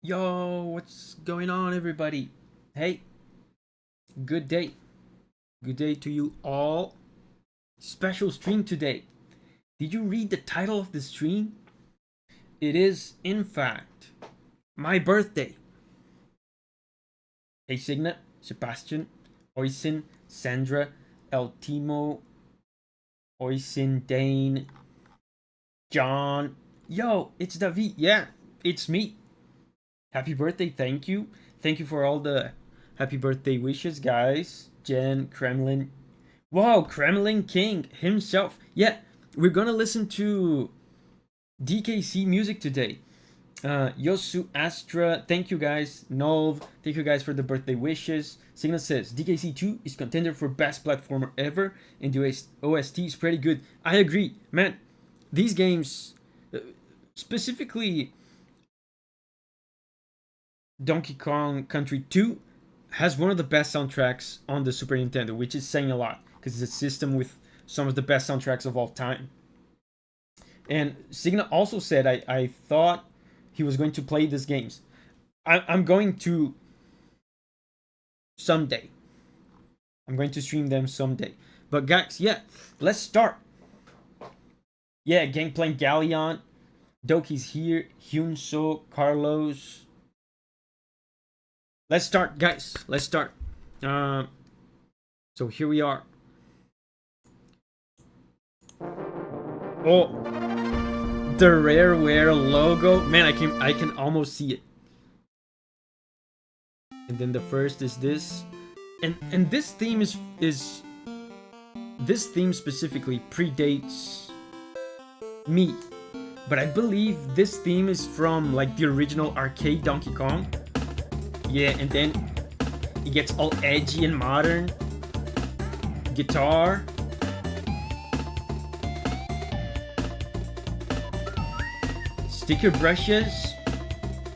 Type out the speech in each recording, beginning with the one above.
Yo, what's going on, everybody? Hey, good day. Good day to you all. Special stream today. Did you read the title of the stream? It is, in fact, my birthday. Hey, Signet, Sebastian, Oisin, Sandra, El Timo, Oisin, Dane, John. Yo, it's Davi. Yeah, it's me. Happy birthday, thank you. Thank you for all the happy birthday wishes, guys. Jen, Kremlin. Wow, Kremlin King himself. Yeah, we're gonna listen to DKC music today. Yosu, Astra, thank you guys. Nov, thank you guys for the birthday wishes. Signal says DKC 2 is contender for best platformer ever, and the OST is pretty good. I agree, man. These games, specifically Donkey Kong Country 2, has one of the best soundtracks on the Super Nintendo, which is saying a lot because it's a system with some of the best soundtracks of all time. And Signa also said I thought he was going to play these games. I'm going to someday. I'm going to stream them someday. But guys, yeah, let's start. Yeah, gang playing Galleon. Doki's here. Hyunso, Carlos. Let's start, guys. Let's start. So here we are. Oh, the Rareware logo. Man, I can almost see it. And then the first is this, and this theme is this theme specifically predates me, but I believe this theme is from like the original arcade Donkey Kong. Yeah, and then it gets all edgy and modern. Guitar. Sticker brushes.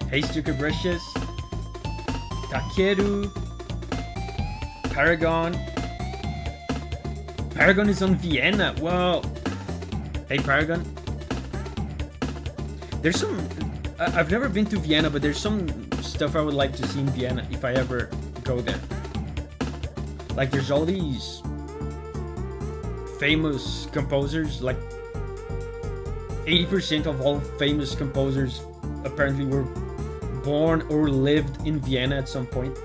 Hey, sticker brushes. Takeru. Paragon. Paragon is on Vienna. Whoa. Hey, Paragon. There's some... I've never been to Vienna, but there's some stuff I would like to see in Vienna if I ever go there. Like, there's all these famous composers, like 80% of all famous composers apparently were born or lived in Vienna at some point.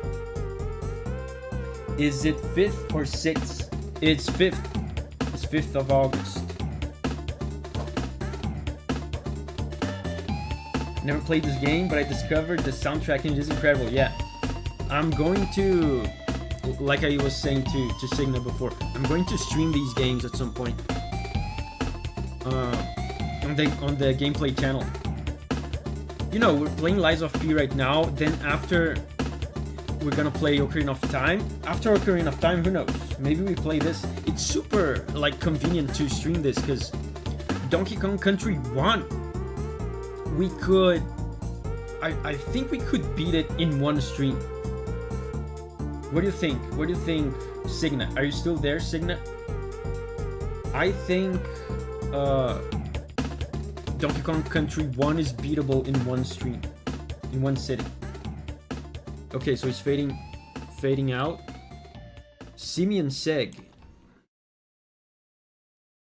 Is it 5th or 6th? It's 5th. It's 5th of August. Never played this game, but I discovered the soundtrack and it is incredible. Yeah, I'm going to, like I was saying to Signa before, I'm going to stream these games at some point on the gameplay channel. You know, we're playing Lies of P right now. Then after, we're gonna play Ocarina of Time. After Ocarina of Time, who knows? Maybe we play this. It's super like convenient to stream this because Donkey Kong Country 1. We could, I think we could beat it in one stream. What do you think? What do you think, Signa? Are you still there, Signa? I think Donkey Kong Country 1 is beatable in one stream, in one sitting. Okay, so it's fading out. Simeon Seg.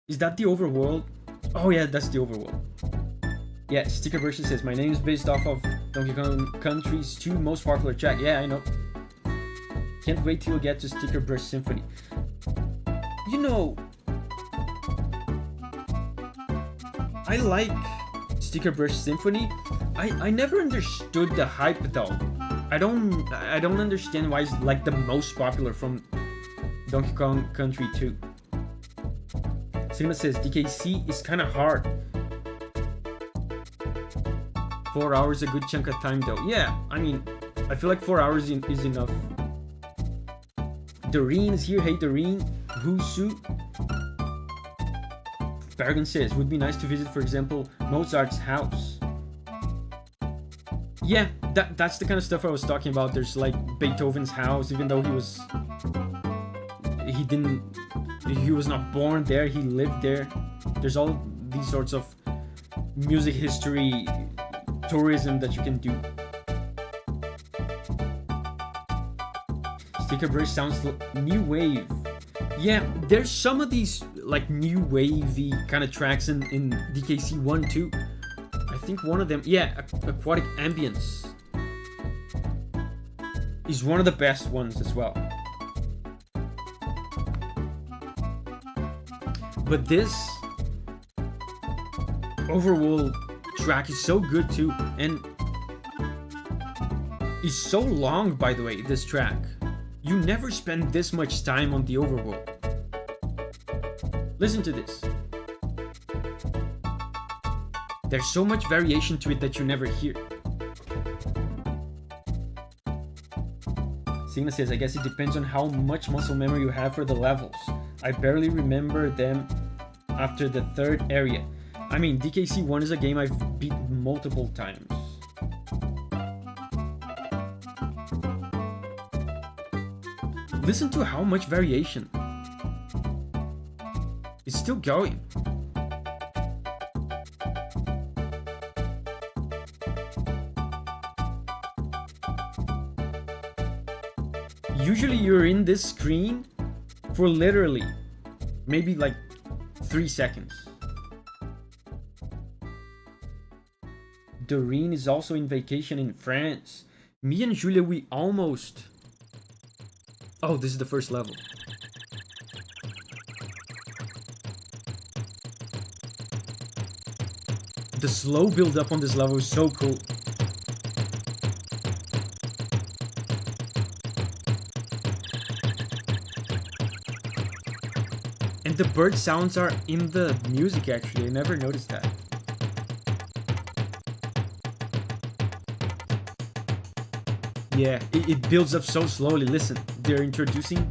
Is that the overworld? Oh yeah, that's the overworld. Yeah, Sticker Version says, my name is based off of Donkey Kong Country's 2 most popular track. Yeah, I know. Can't wait till we get to Sticker Brush Symphony. You know, I like Sticker Brush Symphony. I never understood the hype though. I don't understand why it's like the most popular from Donkey Kong Country 2. Sigma says DKC is kind of hard. 4 hours a good chunk of time though. Yeah, I mean, I feel like 4 hours is enough. Doreen is here. Hey Doreen. Husu. Paragon says, would be nice to visit, for example, Mozart's house. Yeah, that's the kind of stuff I was talking about. There's like Beethoven's house, even though he was not born there, he lived there. There's all these sorts of music history tourism that you can do. Speaker Bridge sounds new wave. Yeah, there's some of these like new wavy kind of tracks in DKC 1 too. I think one of them, yeah, Aquatic Ambience is one of the best ones as well. But this Overworld track is so good too, and is so long, by the way, this track. You never spend this much time on the Overworld. Listen to this. There's so much variation to it that you never hear. Signa says, I guess it depends on how much muscle memory you have for the levels. I barely remember them after the third area. I mean, DKC 1 is a game I've beat multiple times. Listen to how much variation. It's still going. Usually you're in this screen for literally maybe like 3 seconds. Doreen is also in vacation in France. Me and Julia, we almost... Oh, this is the first level. The slow build up on this level is so cool. And the bird sounds are in the music actually, I never noticed that. Yeah, it builds up so slowly. Listen, they're introducing...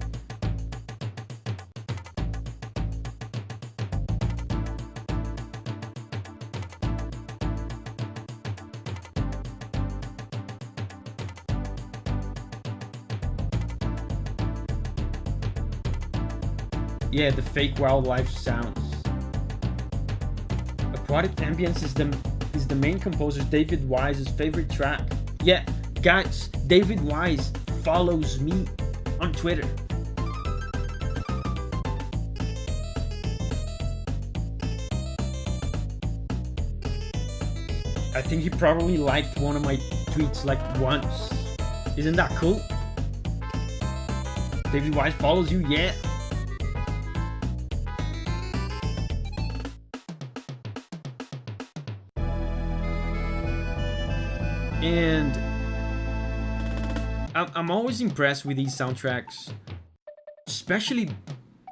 Yeah, the fake wildlife sounds. Aquatic Ambience is the main composer David Wise's favorite track. Yeah, guys, David Wise follows me on Twitter. I think he probably liked one of my tweets like once. Isn't that cool? David Wise follows you, yeah. And I'm always impressed with these soundtracks, especially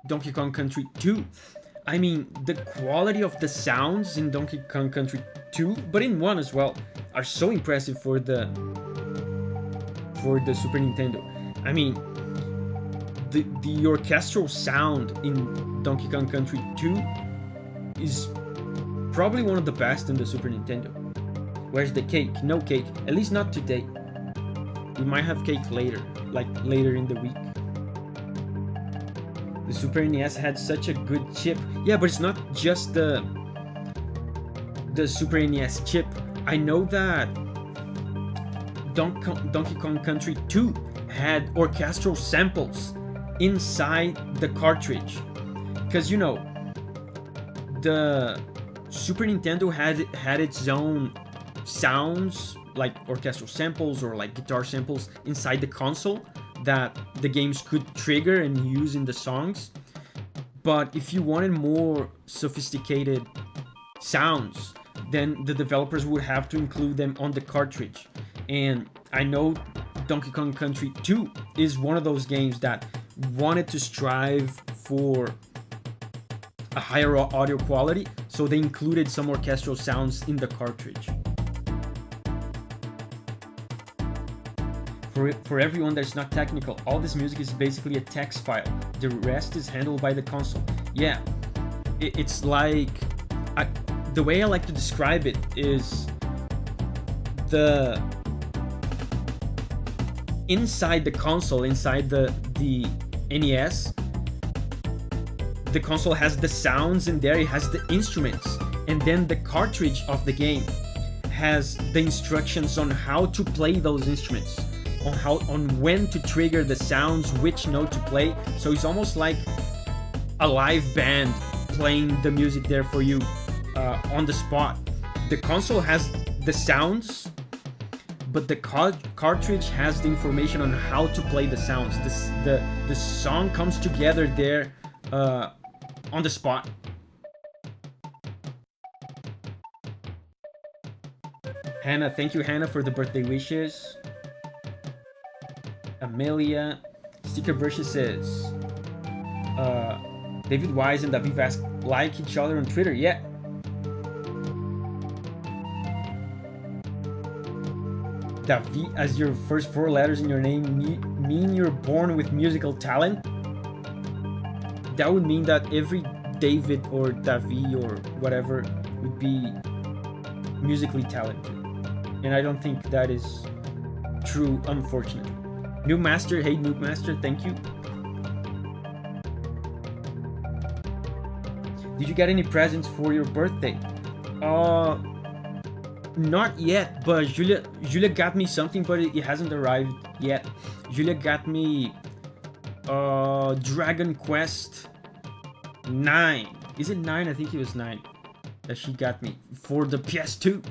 Donkey Kong Country 2. I mean, the quality of the sounds in Donkey Kong Country 2, but in 1 as well, are so impressive for the Super Nintendo. I mean, the orchestral sound in Donkey Kong Country 2 is probably one of the best in the Super Nintendo. Where's the cake? No cake, at least not today. We might have cake later, like later in the week. The Super NES had such a good chip. Yeah, but it's not just the Super NES chip. I know that Donkey Kong Country 2 had orchestral samples inside the cartridge. Because, you know, the Super Nintendo had its own sounds, like orchestral samples or like guitar samples inside the console that the games could trigger and use in the songs. But if you wanted more sophisticated sounds, then the developers would have to include them on the cartridge. And I know Donkey Kong Country 2 is one of those games that wanted to strive for a higher audio quality, so they included some orchestral sounds in the cartridge. For everyone that's not technical, all this music is basically a text file. The rest is handled by the console. Yeah, it's like... the way I like to describe it is inside the console, inside the NES, the console has the sounds in there, it has the instruments, and then the cartridge of the game has the instructions on how to play those instruments. on when to trigger the sounds, which note to play. So it's almost like a live band playing the music there for you on the spot. The console has the sounds, but the cartridge has the information on how to play the sounds. The song comes together there on the spot. Hannah, thank you, Hannah, for the birthday wishes. Amelia, Sticker Brushes says, David Wise and Davi Vasc like each other on Twitter. Yeah. Davi, as your first 4 letters in your name mean you're born with musical talent? That would mean that every David or Davi or whatever would be musically talented. And I don't think that is true, unfortunately. Noob Master, hey Noob Master, thank you. Did you get any presents for your birthday? Not yet, but Julia got me something, but it hasn't arrived yet. Julia got me Dragon Quest 9. Is it 9? I think it was 9 that she got me for the PS2.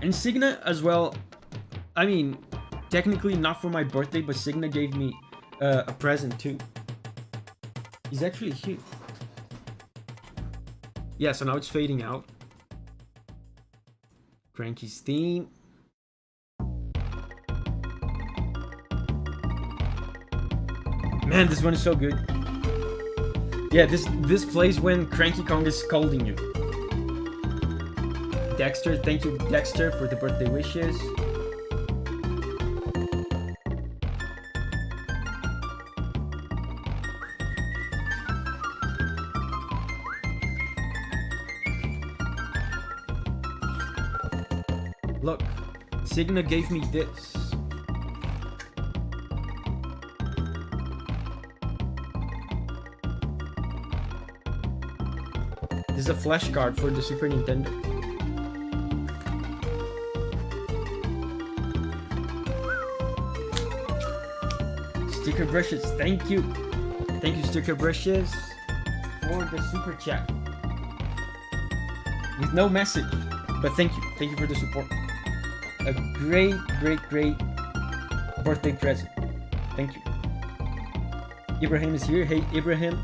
And Signa as well. I mean, technically not for my birthday, but Signa gave me a present too. He's actually here. Yeah, so now it's fading out. Cranky's theme. Man, this one is so good. Yeah, this plays when Cranky Kong is scolding you. Dexter, thank you, Dexter, for the birthday wishes. Look, Signa gave me this. This is a flash card for the Super Nintendo. Sticker Brushes, thank you. Thank you, Sticker Brushes, for the super chat. With no message, but thank you. Thank you for the support. A great birthday present. Thank you. Ibrahim is here. Hey, Ibrahim.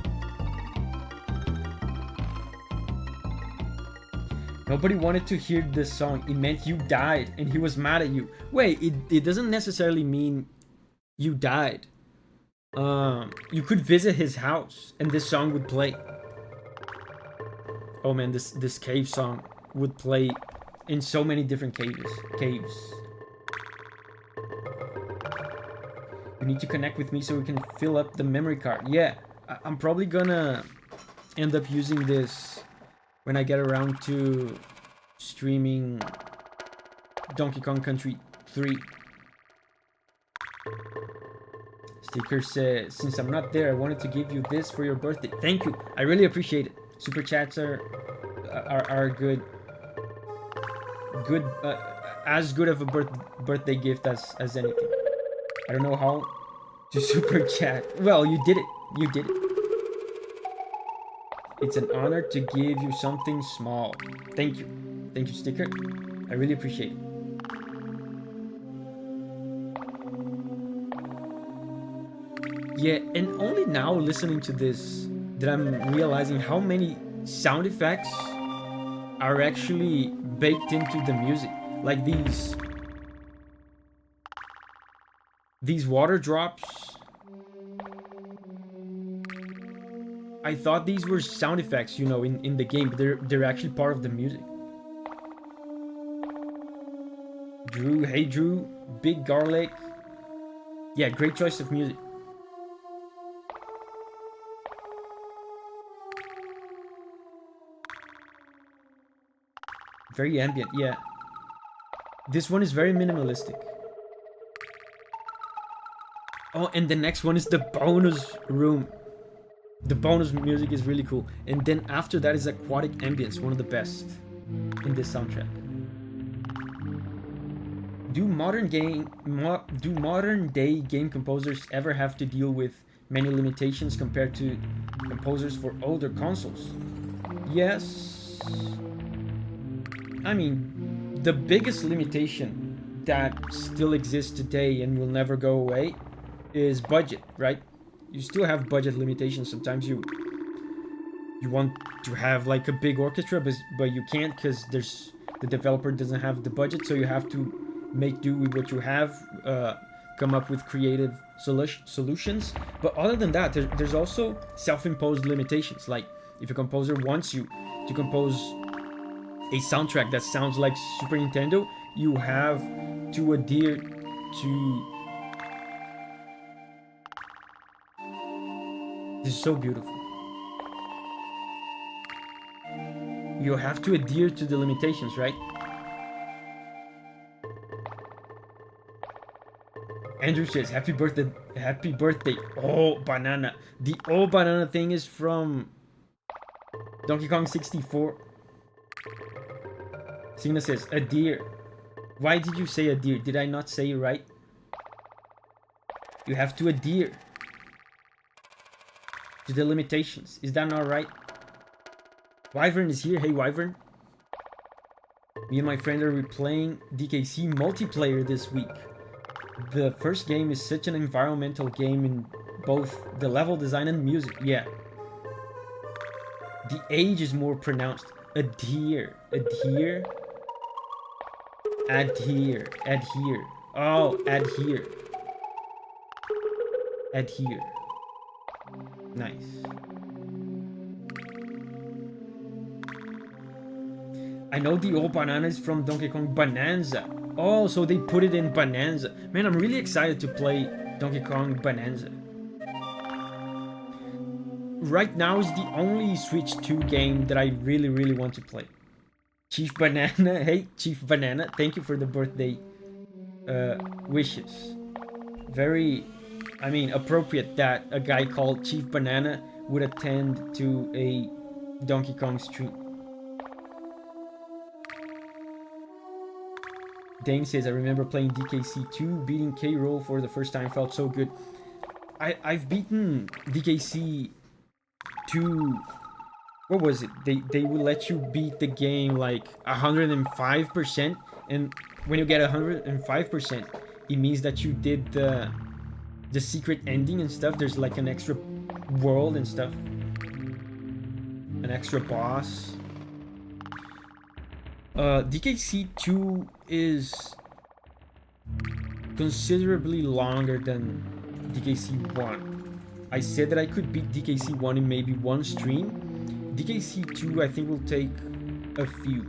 Nobody wanted to hear this song. It meant you died and he was mad at you. Wait, it doesn't necessarily mean you died. You could visit his house and this song would play. Oh man, this cave song would play in so many different caves. You need to connect with me so we can fill up the memory card. Yeah, I'm probably gonna end up using this when I get around to streaming Donkey Kong Country 3. Sticker says, since I'm not there, I wanted to give you this for your birthday. Thank you. I really appreciate it. Super chats are good. As good of a birthday gift as anything. I don't know how to super chat. Well, you did it. You did it. It's an honor to give you something small. Thank you. Thank you, Sticker. I really appreciate it. Yeah, and only now listening to this that I'm realizing how many sound effects are actually baked into the music. Like these water drops. I thought these were sound effects, you know, in the game, but they're actually part of the music. Drew, hey Drew, Big Garlic. Yeah, great choice of music. Very ambient, yeah. This one is very minimalistic. Oh, and the next one is the bonus room. The bonus music is really cool. And then after that is Aquatic Ambience, one of the best in this soundtrack. do modern day game composers ever have to deal with many limitations compared to composers for older consoles? Yes. I mean, the biggest limitation that still exists today and will never go away is budget, right? You still have budget limitations. Sometimes you want to have like a big orchestra, but you can't because the developer doesn't have the budget, so you have to make do with what you have, come up with creative solutions. But other than that, there's also self-imposed limitations. Like if a composer wants you to compose a soundtrack that sounds like Super Nintendo, you have to adhere to... This is so beautiful. You have to adhere to the limitations, right? Andrew says, happy birthday, happy birthday. Oh, banana. The oh banana thing is from Donkey Kong 64. Signa says, adhere. Why did you say adhere? Did I not say it right? You have to adhere to the limitations. Is that not right? Wyvern is here. Hey, Wyvern. Me and my friend are replaying DKC multiplayer this week. The first game is such an environmental game in both the level design and music. Yeah. The age is more pronounced. Adhere. Adhere. Adhere. Adhere. Oh, adhere. Adhere. Nice. I know the old banana is from Donkey Kong Bonanza. Oh, so they put it in Bonanza. Man, I'm really excited to play Donkey Kong Bonanza. Right now is the only Switch 2 game that I really, really want to play. Chief Banana. Hey, Chief Banana. Thank you for the birthday wishes. Very, I mean, appropriate that a guy called Chief Banana would attend to a Donkey Kong stream. Dane says, I remember playing DKC 2, beating K-Roll for the first time felt so good. I've beaten DKC 2. What was it? They will let you beat the game like 105%, and when you get 105%, it means that you did the secret ending and stuff. There's like an extra world and stuff, an extra boss. DKC 2 is considerably longer than DKC 1. I said that I could beat DKC 1 in maybe one stream. DKC 2 I think will take a few.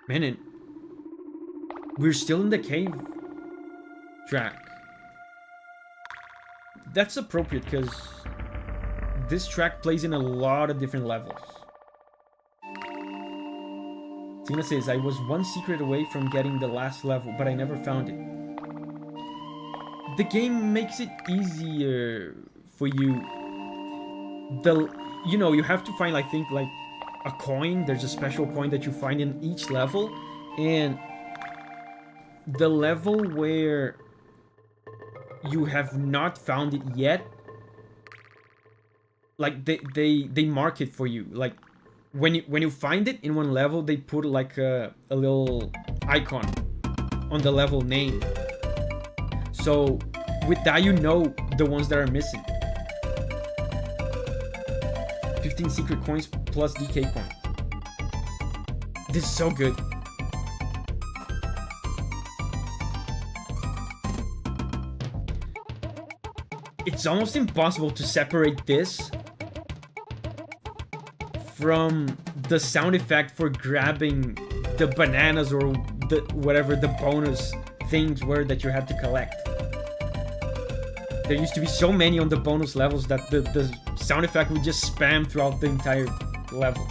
Man, and we're still in the cave track. That's appropriate because this track plays in a lot of different levels. Tina says, I was one secret away from getting the last level, but I never found it. The game makes it easier for you. You know, you have to find, I think, like a coin. There's a special coin that you find in each level, and the level where you have not found it yet, like they mark it for you. Like when you find it in one level, they put like a little icon on the level name. So with that, you know the ones that are missing. 15 secret coins plus DK coin. This is so good. It's almost impossible to separate this from the sound effect for grabbing the bananas or the whatever the bonus things were that you had to collect. There used to be so many on the bonus levels that the sound effect would just spam throughout the entire level.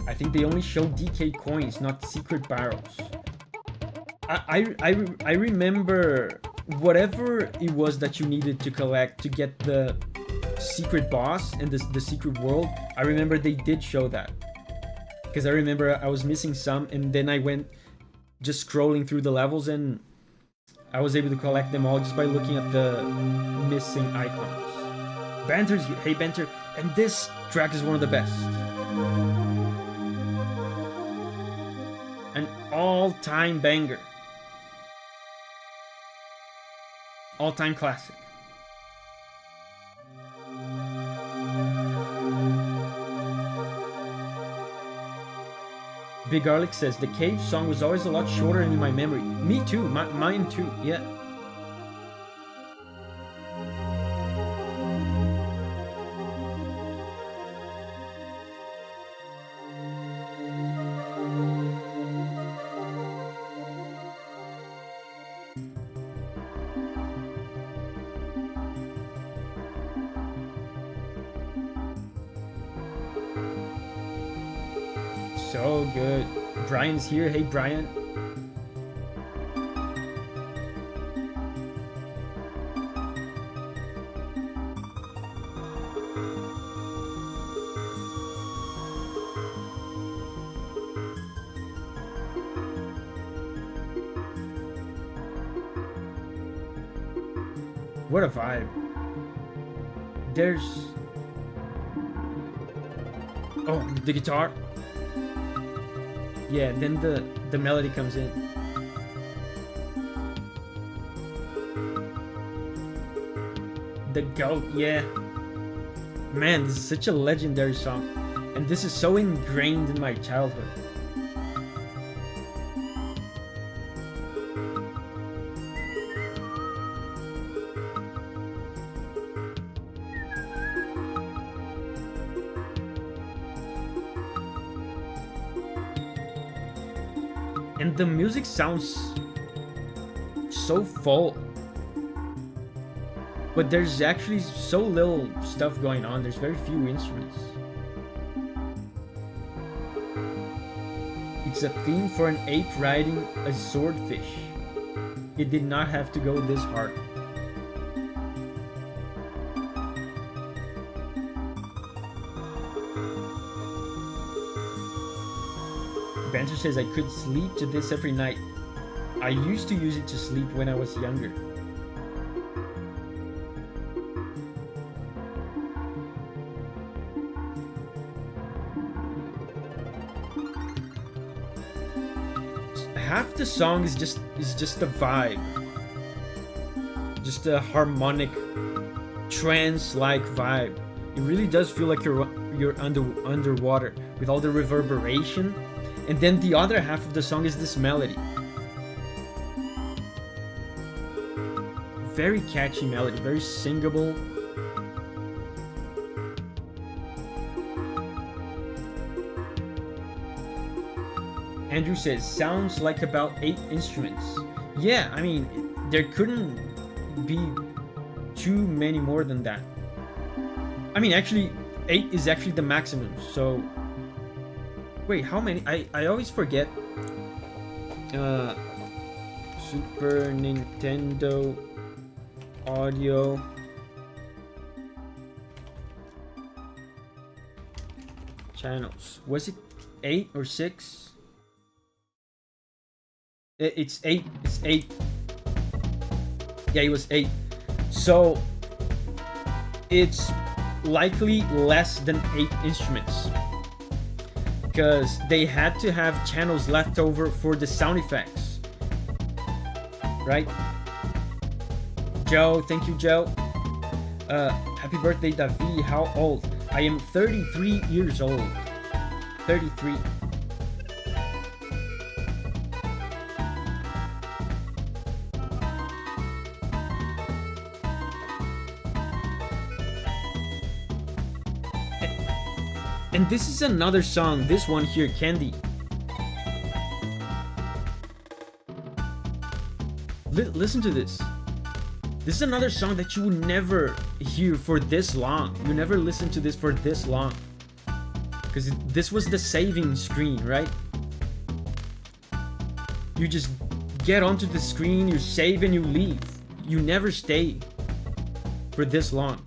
I think they only show DK coins, not secret barrels. I remember whatever it was that you needed to collect to get the secret boss and the secret world, I remember they did show that. Because I remember I was missing some, and then I went just scrolling through the levels, and I was able to collect them all just by looking at the missing icons. Banter's here. Hey, Banter. And this track is one of the best. An all-time banger. All-time classic. Big Garlic says, the cave song was always a lot shorter in my memory. Me too, mine too, yeah. So good. Brian's here. Hey, Brian. What a vibe. There's... Oh, the guitar. Yeah, then the melody comes in. The goat, yeah. Man, this is such a legendary song. And this is so ingrained in my childhood. And the music sounds so full. But there's actually so little stuff going on. There's very few instruments. It's a theme for an ape riding a swordfish. It did not have to go this hard. Banter says, I could sleep to this every night. I used to use it to sleep when I was younger. Half the song is just a vibe. Just a harmonic, trance-like vibe. It really does feel like you're underwater with all the reverberation. And then the other half of the song is this melody. Very catchy melody, very singable. Andrew says, sounds like about 8 instruments. Yeah, I mean, there couldn't be too many more than that. I mean, actually, 8 is actually the maximum, so... Wait, how many? I always forget. Super Nintendo audio. Channels. Was it 8 or 6? It's 8. It's 8. Yeah, it was 8. So it's likely less than 8 instruments. Because they had to have channels left over for the sound effects. Right? Joe, thank you, Joe. Happy birthday, Davi. How old? I am 33 years old. 33. And this is another song, this one here, Candy. Listen to this. This is another song that you would never hear for this long. You never listen to this for this long. Because this was the saving screen, right? You just get onto the screen, you save and you leave. you never stay for this long.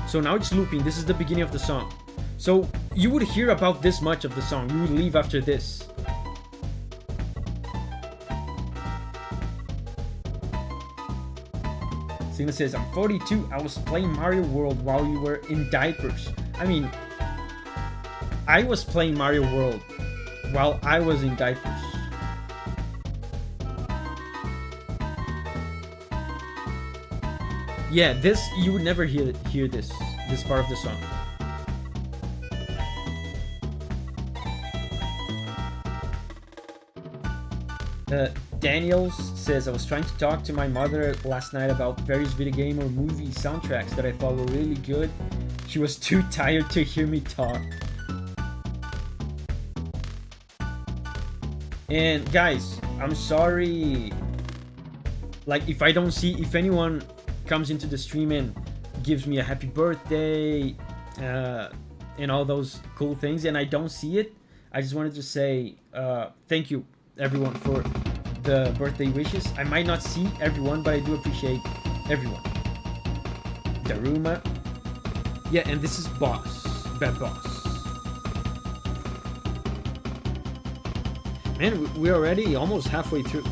So now it's looping. This is the beginning of the song. So you would hear about this much of the song. You would leave after this. Sina says, I'm 42. I was playing Mario World while you were in diapers. I mean, I was playing Mario World while I was in diapers. Yeah, this, you would never hear this part of the song. Daniels says, I was trying to talk to my mother last night about various video game or movie soundtracks that I thought were really good. She was too tired to hear me talk. And guys, I'm sorry. Like, if anyone comes into the stream and gives me a happy birthday and all those cool things and I don't see it, I just wanted to say thank you everyone for the birthday wishes. I might not see everyone, but I do appreciate everyone. Daruma. Yeah, and this is Boss. Bad Boss. Man, we're already almost halfway through.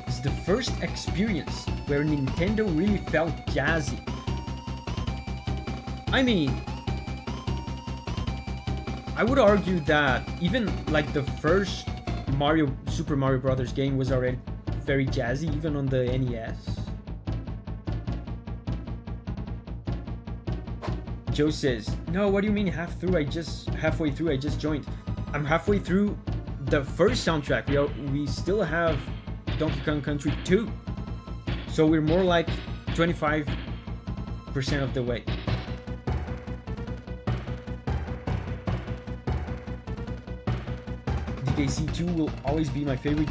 It's the first experience where Nintendo really felt jazzy. I mean, I would argue that even like the first Super Mario Brothers game was already very jazzy, even on the NES. Joe says, no, what do you mean halfway through? I just joined. I'm halfway through the first soundtrack. We still have Donkey Kong Country 2. So we're more like 25% of the way. DKC 2 will always be my favorite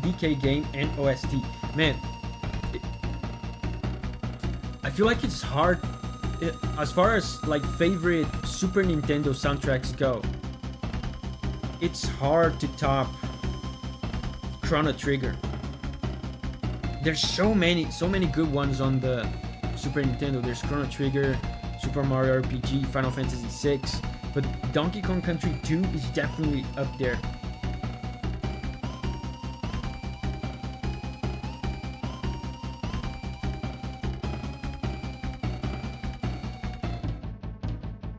DK game and OST. Man, I feel like it's hard as far as like favorite Super Nintendo soundtracks go. It's hard to top Chrono Trigger. There's so many good ones on the Super Nintendo. There's Chrono Trigger, Super Mario RPG, Final Fantasy VI, but Donkey Kong Country 2 is definitely up there.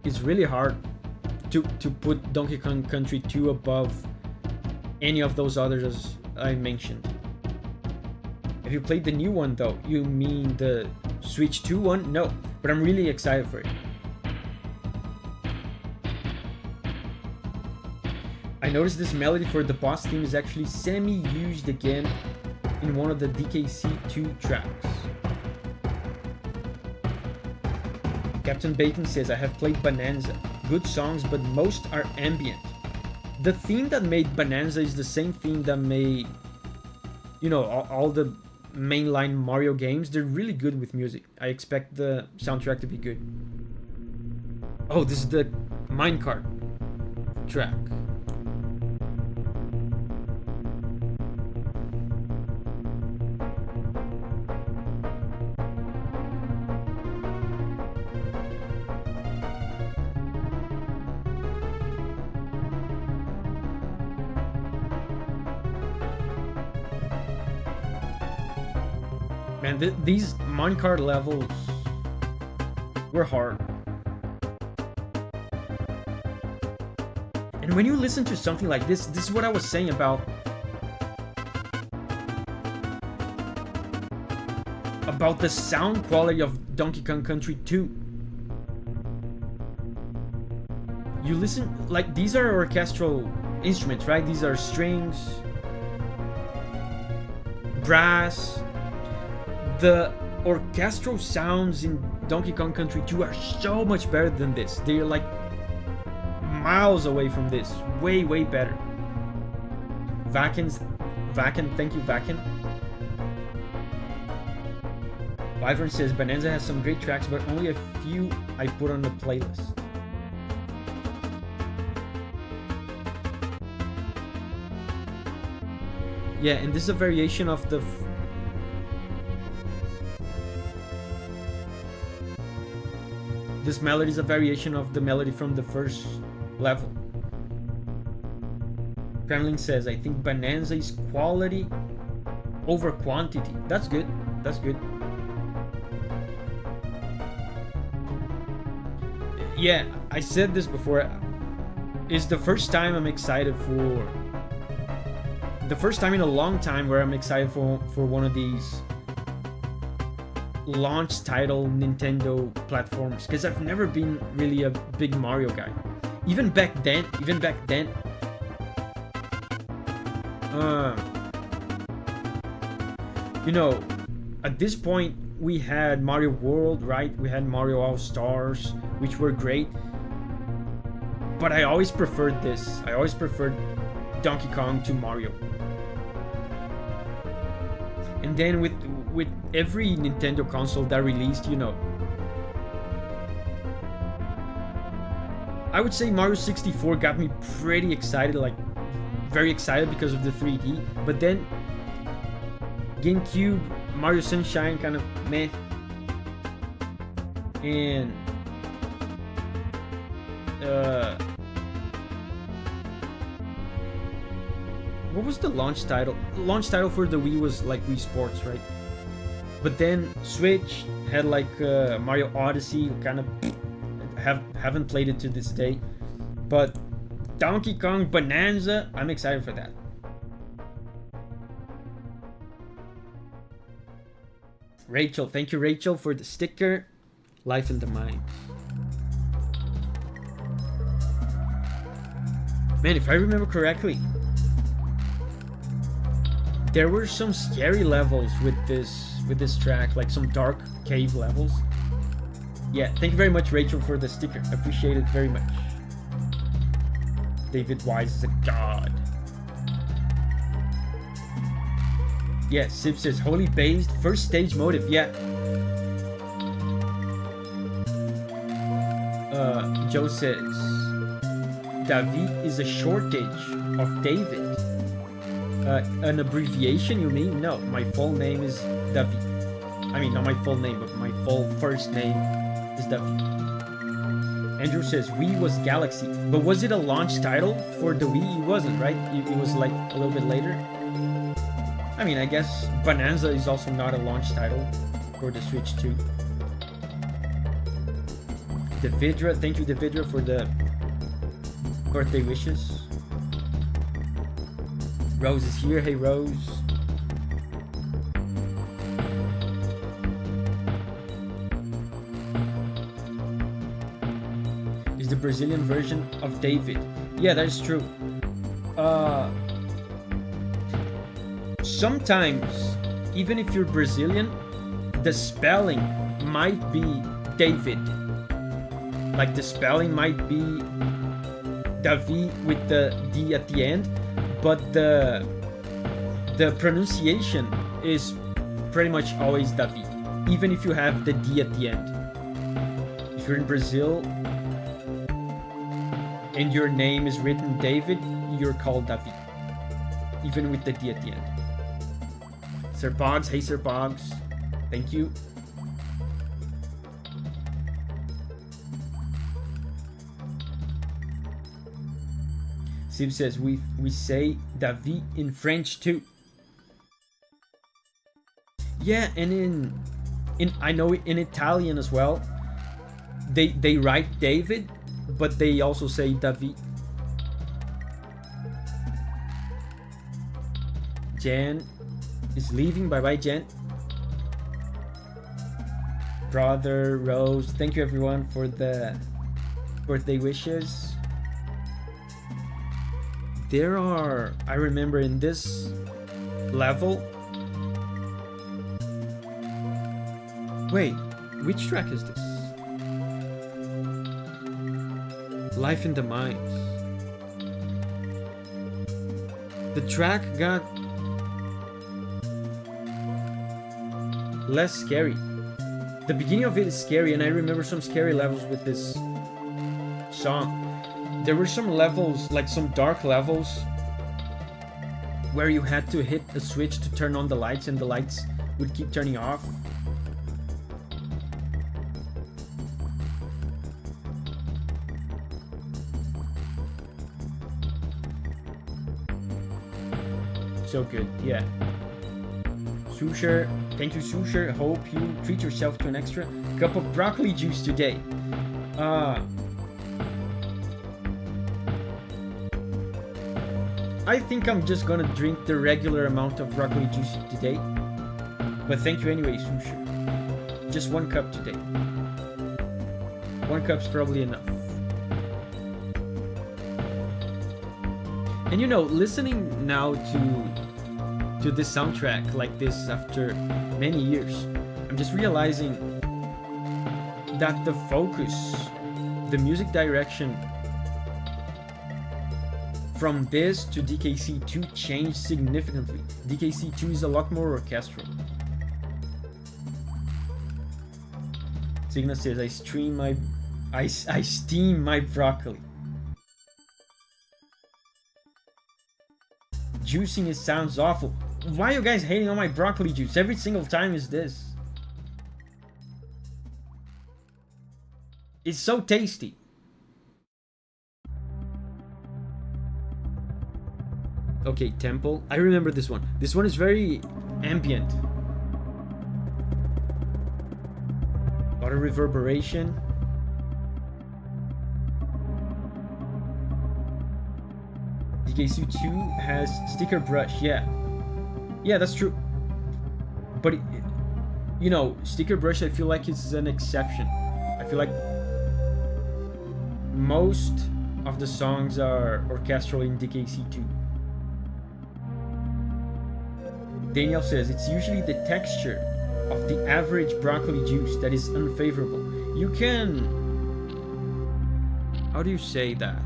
It's really hard to put Donkey Kong Country 2 above any of those others I mentioned. Have you played the new one though? You mean the Switch 2 one? No, but I'm really excited for it. I noticed this melody for the boss theme is actually semi-used again in one of the DKC2 tracks. Captain Bacon says, I have played Bonanza. Good songs, but most are ambient. The theme that made Bonanza is the same theme that made, you know, all the mainline Mario games. They're really good with music. I expect the soundtrack to be good. Oh, this is the minecart track. Man, these minecart levels were hard. And when you listen to something like this is what I was saying about the sound quality of Donkey Kong Country 2. You listen, like, these are orchestral instruments, right? These are strings, brass. The orchestral sounds in Donkey Kong Country 2 are so much better than this. They're like miles away from this. Way, way better. Vaken, thank you, Vaken. Wyvern says Bonanza has some great tracks, but only a few I put on the playlist. Yeah, and this is a variation of the... This melody is a variation of the melody from the first level. Kremlin says, I think Bonanza is quality over quantity. That's good. That's good. Yeah, I said this before. It's the first time I'm excited for... The first time in a long time where I'm excited for one of these launch title Nintendo platforms, because I've never been really a big Mario guy. Even back then, you know, at this point we had Mario World, right? We had Mario All Stars, which were great, but I always preferred this. I always preferred Donkey Kong to Mario. And then with every Nintendo console that released, you know, I would say Mario 64 got me pretty excited, like very excited because of the 3D. But then GameCube, Mario Sunshine kind of meh. And what was the launch title? Launch title for the Wii was like Wii Sports, right? But then Switch had like Mario Odyssey, kind of haven't played it to this day. But Donkey Kong Bonanza, I'm excited for that. Rachel, thank you Rachel for the sticker. Life in the Mind. Man, if I remember correctly, there were some scary levels with this track, like some dark cave levels. Yeah, thank you very much Rachel for the sticker. Appreciate it very much. David Wise is a god. Yeah, Sib says holy based first stage motive. Yeah. Joe says Davi is a shortage of David. An abbreviation, you mean? No, my full name is Davi. I mean, not my full name, but my full first name is Davi. Andrew says Wii was Galaxy, but was it a launch title for the Wii? It wasn't, right? It was like a little bit later. I mean, I guess Bonanza is also not a launch title for the Switch 2. Davidra, thank you Davidra for the birthday wishes. Rose is here. Hey Rose. Is the Brazilian version of David. Yeah, that is true. Sometimes, even if you're Brazilian, the spelling might be David. Like the spelling might be Davi with the D at the end, but the pronunciation is pretty much always Davi, even if you have the D at the end. If you're in Brazil and your name is written David, you're called Davi, even with the D at the end. Sir Boggs, hey Sir Boggs, thank you. Sib says we say Davi in French too. Yeah, and in I know in Italian as well. They write David, but they also say Davi. Jan is leaving. Bye bye, Jan. Brother Rose, thank you everyone for the birthday wishes. There are, I remember in this level. Wait, which track is this? Life in the Mines. The track got less scary. The beginning of it is scary, and I remember some scary levels with this song. There were some levels, like some dark levels, where you had to hit a switch to turn on the lights, and the lights would keep turning off. So good, yeah. Susher, thank you, Susher. Hope you treat yourself to an extra cup of broccoli juice today. I think I'm just gonna drink the regular amount of broccoli juice today. But thank you anyway, Susher. Just 1 cup today. 1 cup's probably enough. And you know, listening now to this soundtrack like this after many years, I'm just realizing that the focus, the music direction from this to DKC2 changed significantly. DKC2 is a lot more orchestral. Signa says, I steam my broccoli. Juicing it sounds awful. Why are you guys hating on my broccoli juice? Every single time is this. It's so tasty. Okay, Temple. I remember this one. This one is very ambient. A lot of reverberation. DKC2 has sticker brush, yeah. Yeah, that's true. But, you know, sticker brush, I feel like it's an exception. I feel like most of the songs are orchestral in DKC2. Daniel says, it's usually the texture of the average broccoli juice that is unfavorable. You can... How do you say that?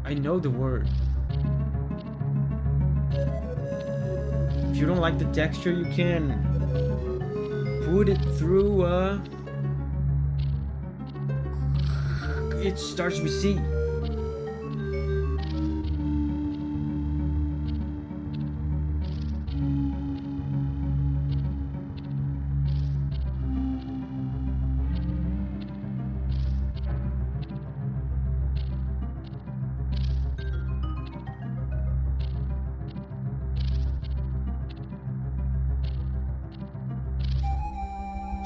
I know the word. If you don't like the texture, you can put it through it starts with C.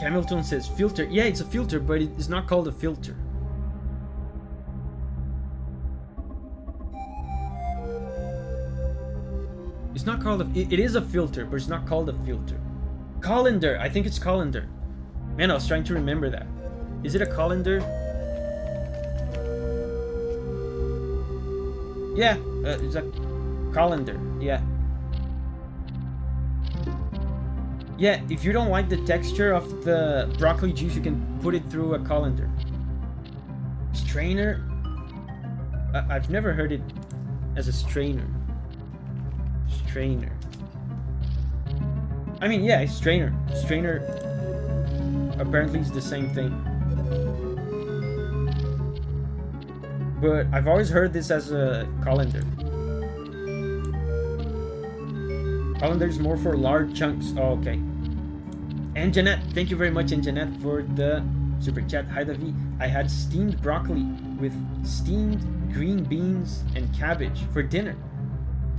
Hamilton says filter. Yeah, it's a filter, but it's not called a filter. It's not called a... It is a filter, but it's not called a filter. Colander. I think it's colander. Man, I was trying to remember that. Is it a colander? Yeah, it's a colander. Yeah. Yeah, if you don't like the texture of the broccoli juice, you can put it through a colander. Strainer? I've never heard it as a strainer. Strainer. I mean, yeah, it's strainer. Strainer apparently is the same thing. But I've always heard this as a colander. Colander is more for large chunks. Oh, okay. And Jeanette, thank you very much, and Jeanette, for the super chat. Hi, Davi. I had steamed broccoli with steamed green beans and cabbage for dinner.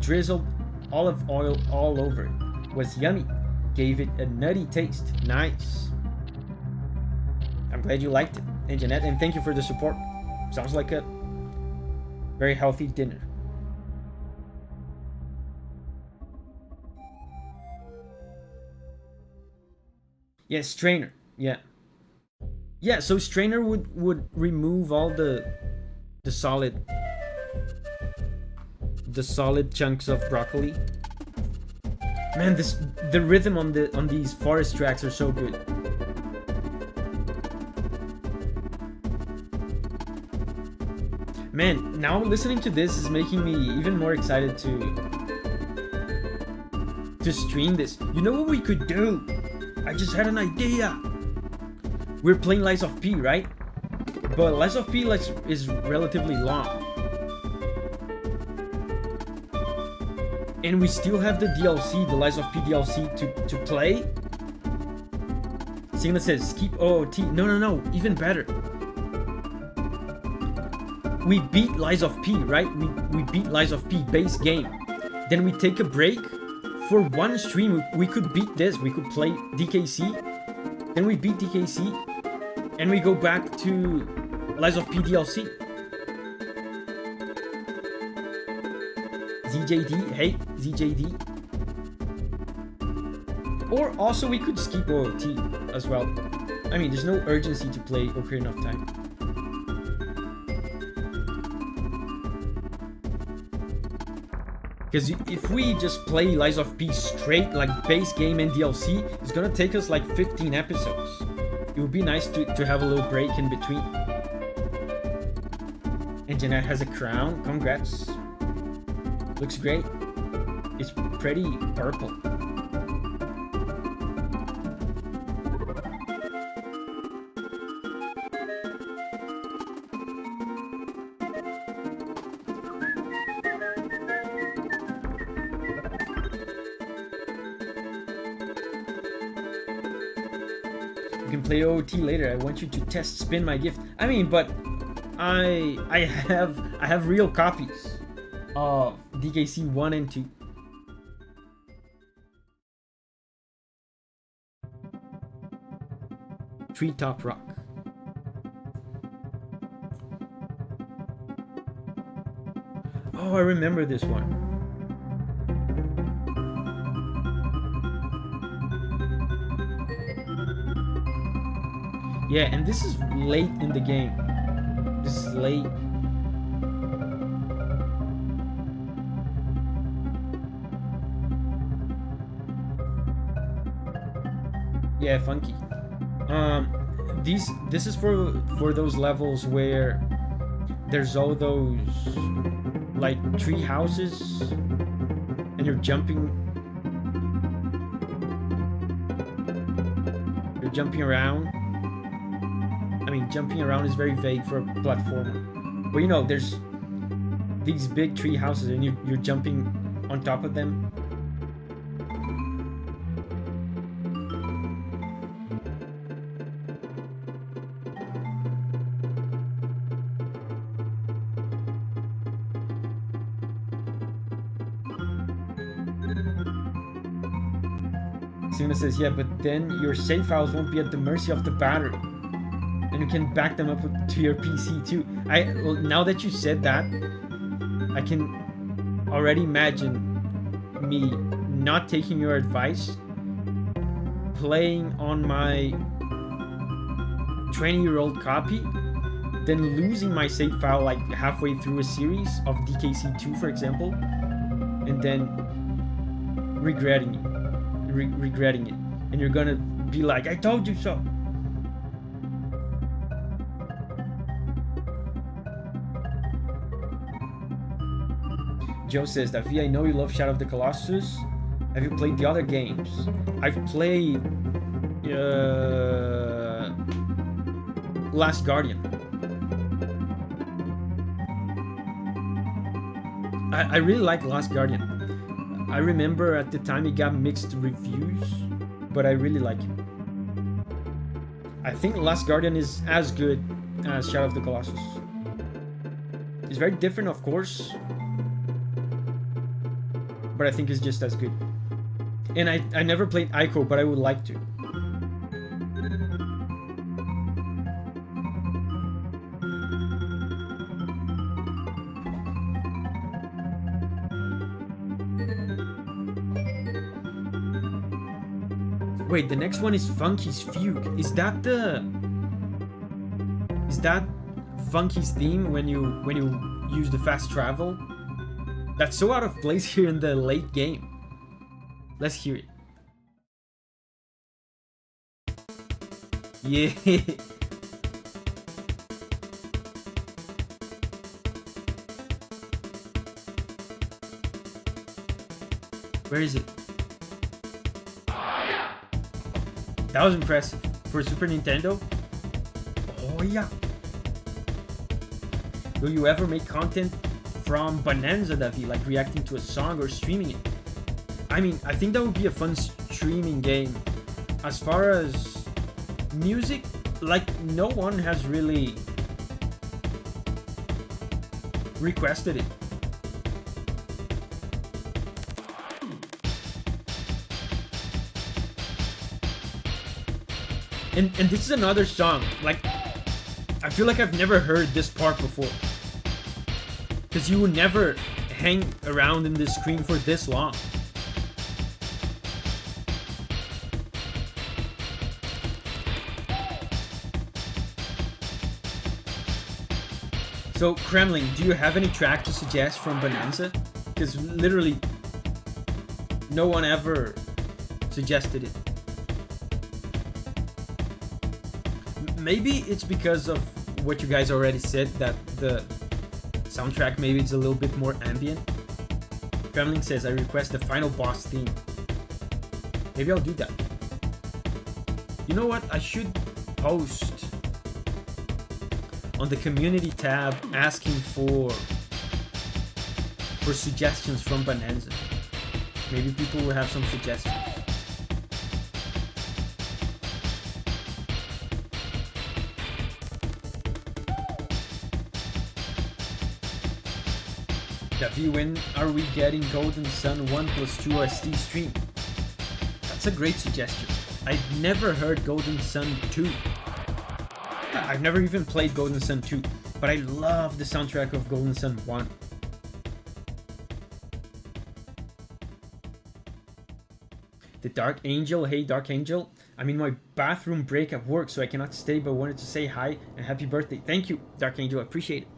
Drizzled olive oil all over it. Was yummy. Gave it a nutty taste. Nice. I'm glad you liked it. And Jeanette, and thank you for the support. Sounds like a very healthy dinner. Yeah, strainer. Yeah. Yeah, so strainer would remove all the solid chunks of broccoli. Man, the rhythm on these forest tracks are so good. Man, now listening to this is making me even more excited to stream this. You know what we could do? I just had an idea. We're playing Lies of P, right? But Lies of P is relatively long. And we still have the DLC, the Lies of P DLC to play. Sigma says, skip OOT. No, even better. We beat Lies of P, right? We beat Lies of P base game. Then we take a break. For one stream, we could beat this. We could play DKC. Then we beat DKC. And we go back to Lies of P DLC. ZJD, hey, ZJD. Or also we could skip OOT as well. I mean, there's no urgency to play Ocarina of Time. Because if we just play Lies of P straight, like base game and DLC, it's gonna take us like 15 episodes. It would be nice to have a little break in between. And Jeanette has a crown. Congrats. Looks great. It's pretty purple. You can play OOT later. I want you to test spin my gift. I mean, but I have real copies of DKC 1 and 2. Treetop Rock. Oh, I remember this one. Yeah, and this is late in the game. This is late. Yeah, funky. This is for those levels where there's all those like tree houses and you're jumping around. I mean, jumping around is very vague for a platformer, but you know, there's these big tree houses and you're jumping on top of them. Sina says, yeah, but then your save files won't be at the mercy of the battery. And you can back them up to your PC too. Well, now that you said that, I can already imagine me not taking your advice, playing on my 20-year-old copy, then losing my save file like halfway through a series of DKC 2, for example, and then regretting it. And you're gonna be like, I told you so. Joe says, Davi, I know you love Shadow of the Colossus. Have you played the other games? I've played Last Guardian. I really like Last Guardian. I remember at the time it got mixed reviews, but I really like it. I think Last Guardian is as good as Shadow of the Colossus. It's very different, of course, but I think it's just as good. And I never played Ico, but I would like to. Wait, the next one is Funky's Fugue. Is that Funky's theme when you use the fast travel? That's so out of place here in the late game. Let's hear it. Yeah. Where is it? That was impressive. For Super Nintendo? Oh yeah. Will you ever make content from Bonanza, Davi? Like reacting to a song or streaming it? I mean, I think that would be a fun streaming game. As far as music, like no one has really requested it. And this is another song, like, I feel like I've never heard this part before. Because you would never hang around in this screen for this long. So, Kremlin, do you have any track to suggest from Bonanza? Because literally, no one ever suggested it. Maybe it's because of what you guys already said, that the soundtrack maybe it's a little bit more ambient. Kremlin says, I request the final boss theme. Maybe I'll do that. You know what? I should post on the community tab asking for suggestions from Bonanza. Maybe people will have some suggestions. Davi, when are we getting Golden Sun 1+2 SD stream? That's a great suggestion. I've never heard Golden Sun 2. I've never even played Golden Sun 2, but I love the soundtrack of Golden Sun 1. The Dark Angel, hey Dark Angel. I'm in my bathroom break at work, so I cannot stay, but wanted to say hi and happy birthday. Thank you, Dark Angel, I appreciate it.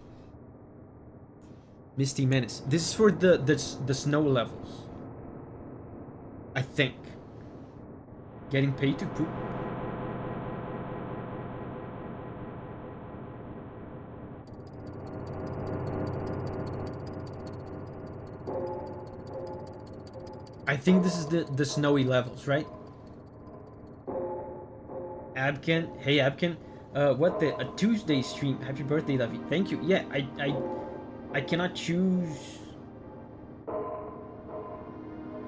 Misty Menace. This is for the snow levels, I think. Getting paid to poop. I think this is the snowy levels, right? Abken, hey Abken. What a Tuesday stream. Happy birthday, Davi. Thank you. Yeah, I cannot choose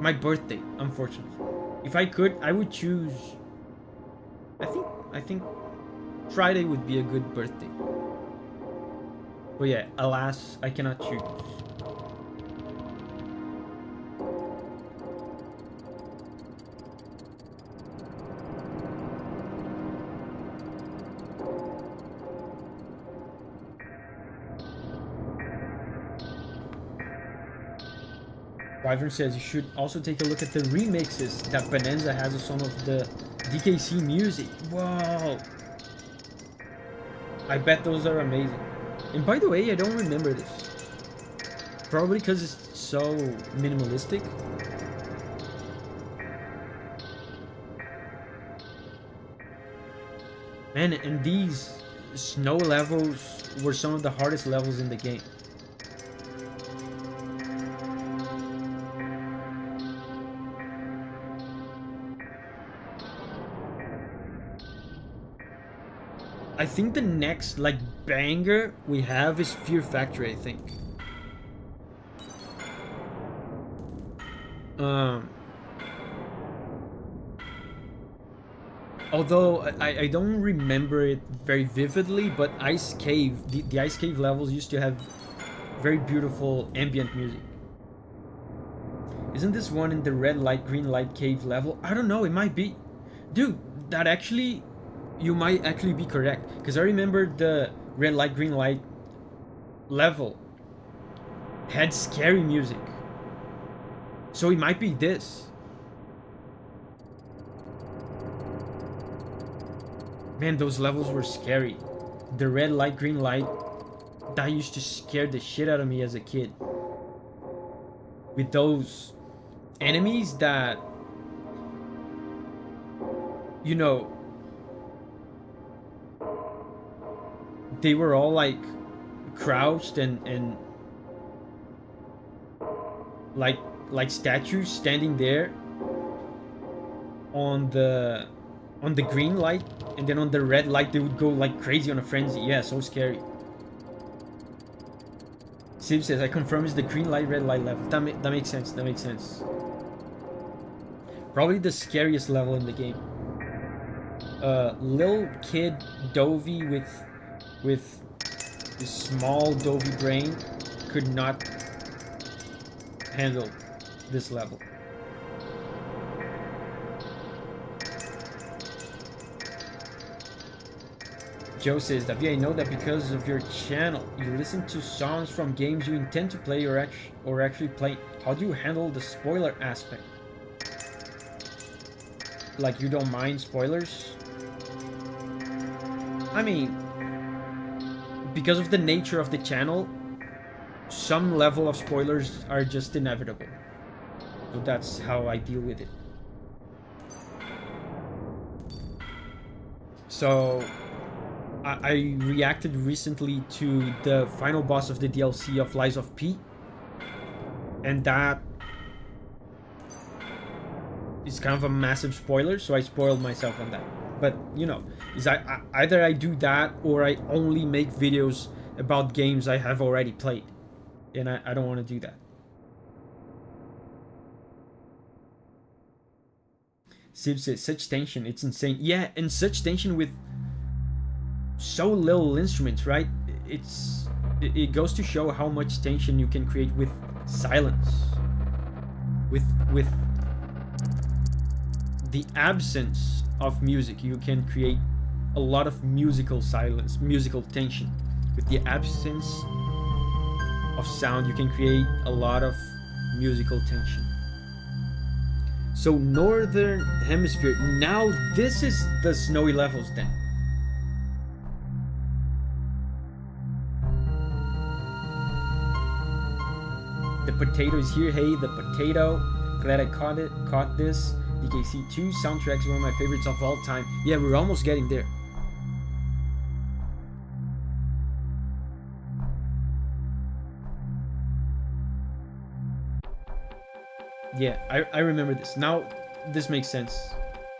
my birthday, unfortunately. If I could, I would choose. I think Friday would be a good birthday. But yeah, alas, I cannot choose. Wyvern says you should also take a look at the remixes that Bonanza has of some of the DKC music. Wow. I bet those are amazing. And by the way, I don't remember this. Probably because it's so minimalistic. Man, and these snow levels were some of the hardest levels in the game. I think the next, like, banger we have is Fear Factory, I think. Although I don't remember it very vividly, but Ice Cave, the Ice Cave levels used to have very beautiful ambient music. Isn't this one in the red light, green light cave level? I don't know, it might be. Dude, that actually... You might actually be correct, because I remember the red light, green light level had scary music. So it might be this. Man, those levels were scary. The red light, green light, that used to scare the shit out of me as a kid. With those enemies that, you know, they were all like crouched and like like statues standing there on the green light, and then on the red light they would go like crazy on a frenzy. Yeah, so scary. Sim says, I confirm it's the green light, red light level. That makes sense. That makes sense. Probably the scariest level in the game. Little kid Davi with this small Davi brain could not handle this level. Joe says, Davi, I know that because of your channel, you listen to songs from games you intend to play or actually play. How do you handle the spoiler aspect? Like, you don't mind spoilers? I mean, because of the nature of the channel, some level of spoilers are just inevitable. So that's how I deal with it. So I reacted recently to the final boss of the DLC of Lies of P, and that is kind of a massive spoiler, so I spoiled myself on that. But you know, is either I do that or I only make videos about games I have already played, and I don't want to do that. Sib says, such tension, it's insane. Yeah, and such tension with so little instruments, right? It goes to show how much tension you can create with silence, with the absence of music. You can create a lot of musical silence, musical tension. With the absence of sound, you can create a lot of musical tension. So Northern Hemisphere, now this is the snowy levels then. The potato is here. Hey, the potato. Glad I caught this. DKC2 soundtrack is one of my favorites of all time. Yeah, we're almost getting there. Yeah, I remember this. Now, this makes sense.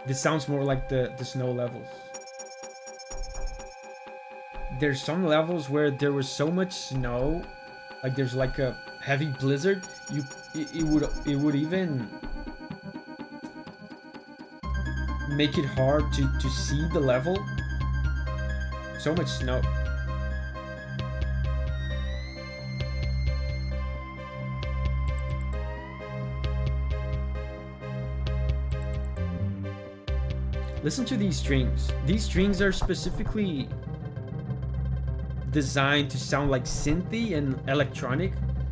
This sounds more like the snow levels. There's some levels where there was so much snow, like there's like a heavy blizzard, it would even make it hard to see the level. So much snow. Listen to these strings. These strings are specifically designed to sound like synthy and electronic.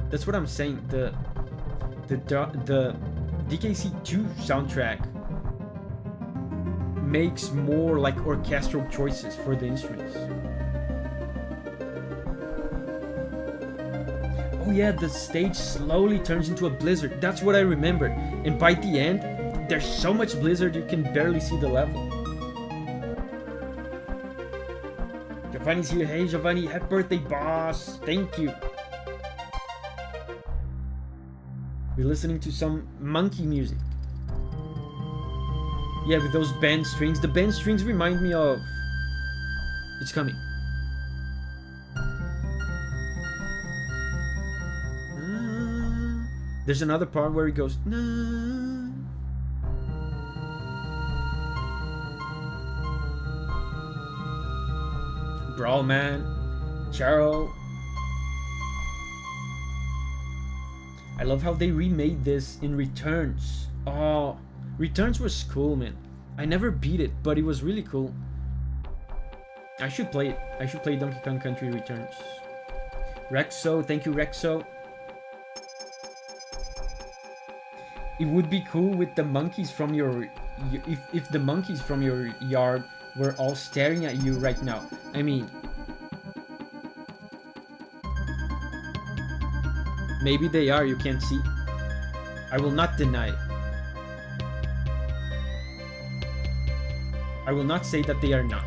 That's what I'm saying. The DKC2 soundtrack makes more like orchestral choices for the instruments. Oh yeah, the stage slowly turns into a blizzard. That's what I remember. And by the end, there's so much blizzard you can barely see the level. Giovanni's here. Hey Giovanni, happy birthday, boss. Thank you. We're listening to some monkey music. Yeah, with those band strings. The band strings remind me of... It's coming. There's another part where he goes... Brawl Man, Charo. I love how they remade this in Returns. Oh, Returns was cool, man. I never beat it, but it was really cool. I should play it. I should play Donkey Kong Country Returns. Rexo, thank you, Rexo. It would be cool with the monkeys from your... If the monkeys from your yard were all staring at you right now. I mean... Maybe they are, you can't see. I will not deny it. I will not say that they are not.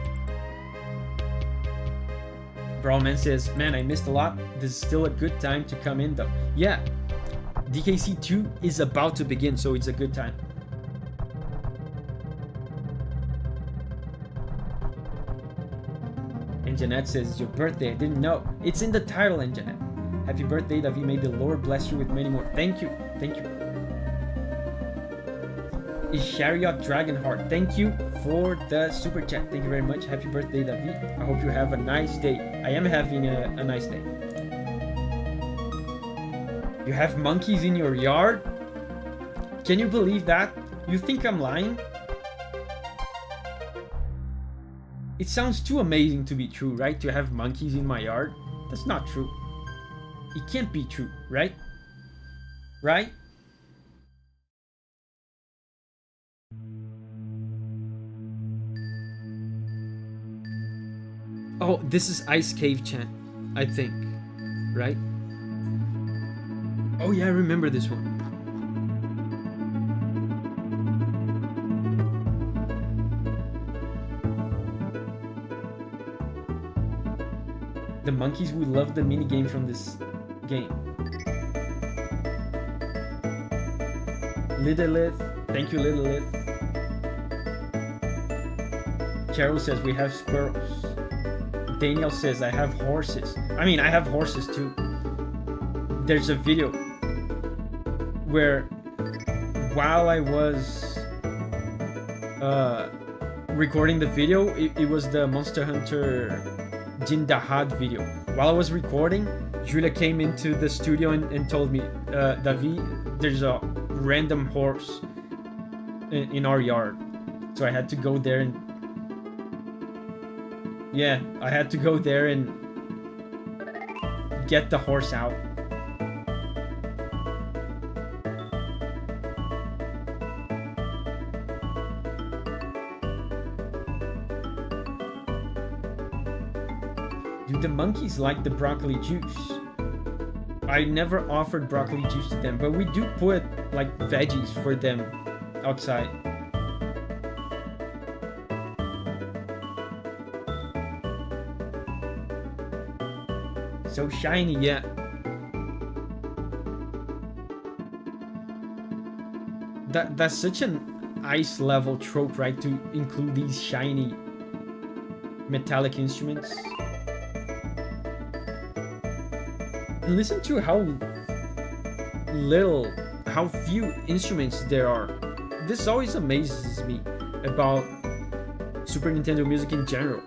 Brawlman says, man, I missed a lot. This is still a good time to come in though. Yeah. DKC 2 is about to begin, so it's a good time. And Jeanette says, it's your birthday. I didn't know. It's in the title, and Jeanette. Happy birthday, Davi. May the Lord bless you with many more. Thank you. Thank you. Is Chariot Dragonheart. Thank you for the super chat. Thank you very much. Happy birthday, Davi. I hope you have a nice day. I am having a nice day. You have monkeys in your yard? Can you believe that? You think I'm lying? It sounds too amazing to be true, right? To have monkeys in my yard? That's not true. It can't be true, right? Right? Oh, this is Ice Cave Chant, I think. Right? Oh yeah, I remember this one. The monkeys will love the minigame from this game. Lilith, thank you Lilith. Carol says we have squirrels. Daniel says I have horses. I mean, I have horses too. There's a video where while I was recording the video, it was the Monster Hunter Jindahad video. While I was recording, Julia came into the studio and told me, Davi, there's a random horse in our yard. So I had to go there and... Yeah, I had to go there and get the horse out. Do the monkeys like the broccoli juice? I never offered broccoli juice to them, but we do put like veggies for them outside. So shiny, yeah. That's such an ice level trope, right? To include these shiny metallic instruments. And listen to how few instruments there are. This always amazes me about Super Nintendo music in general.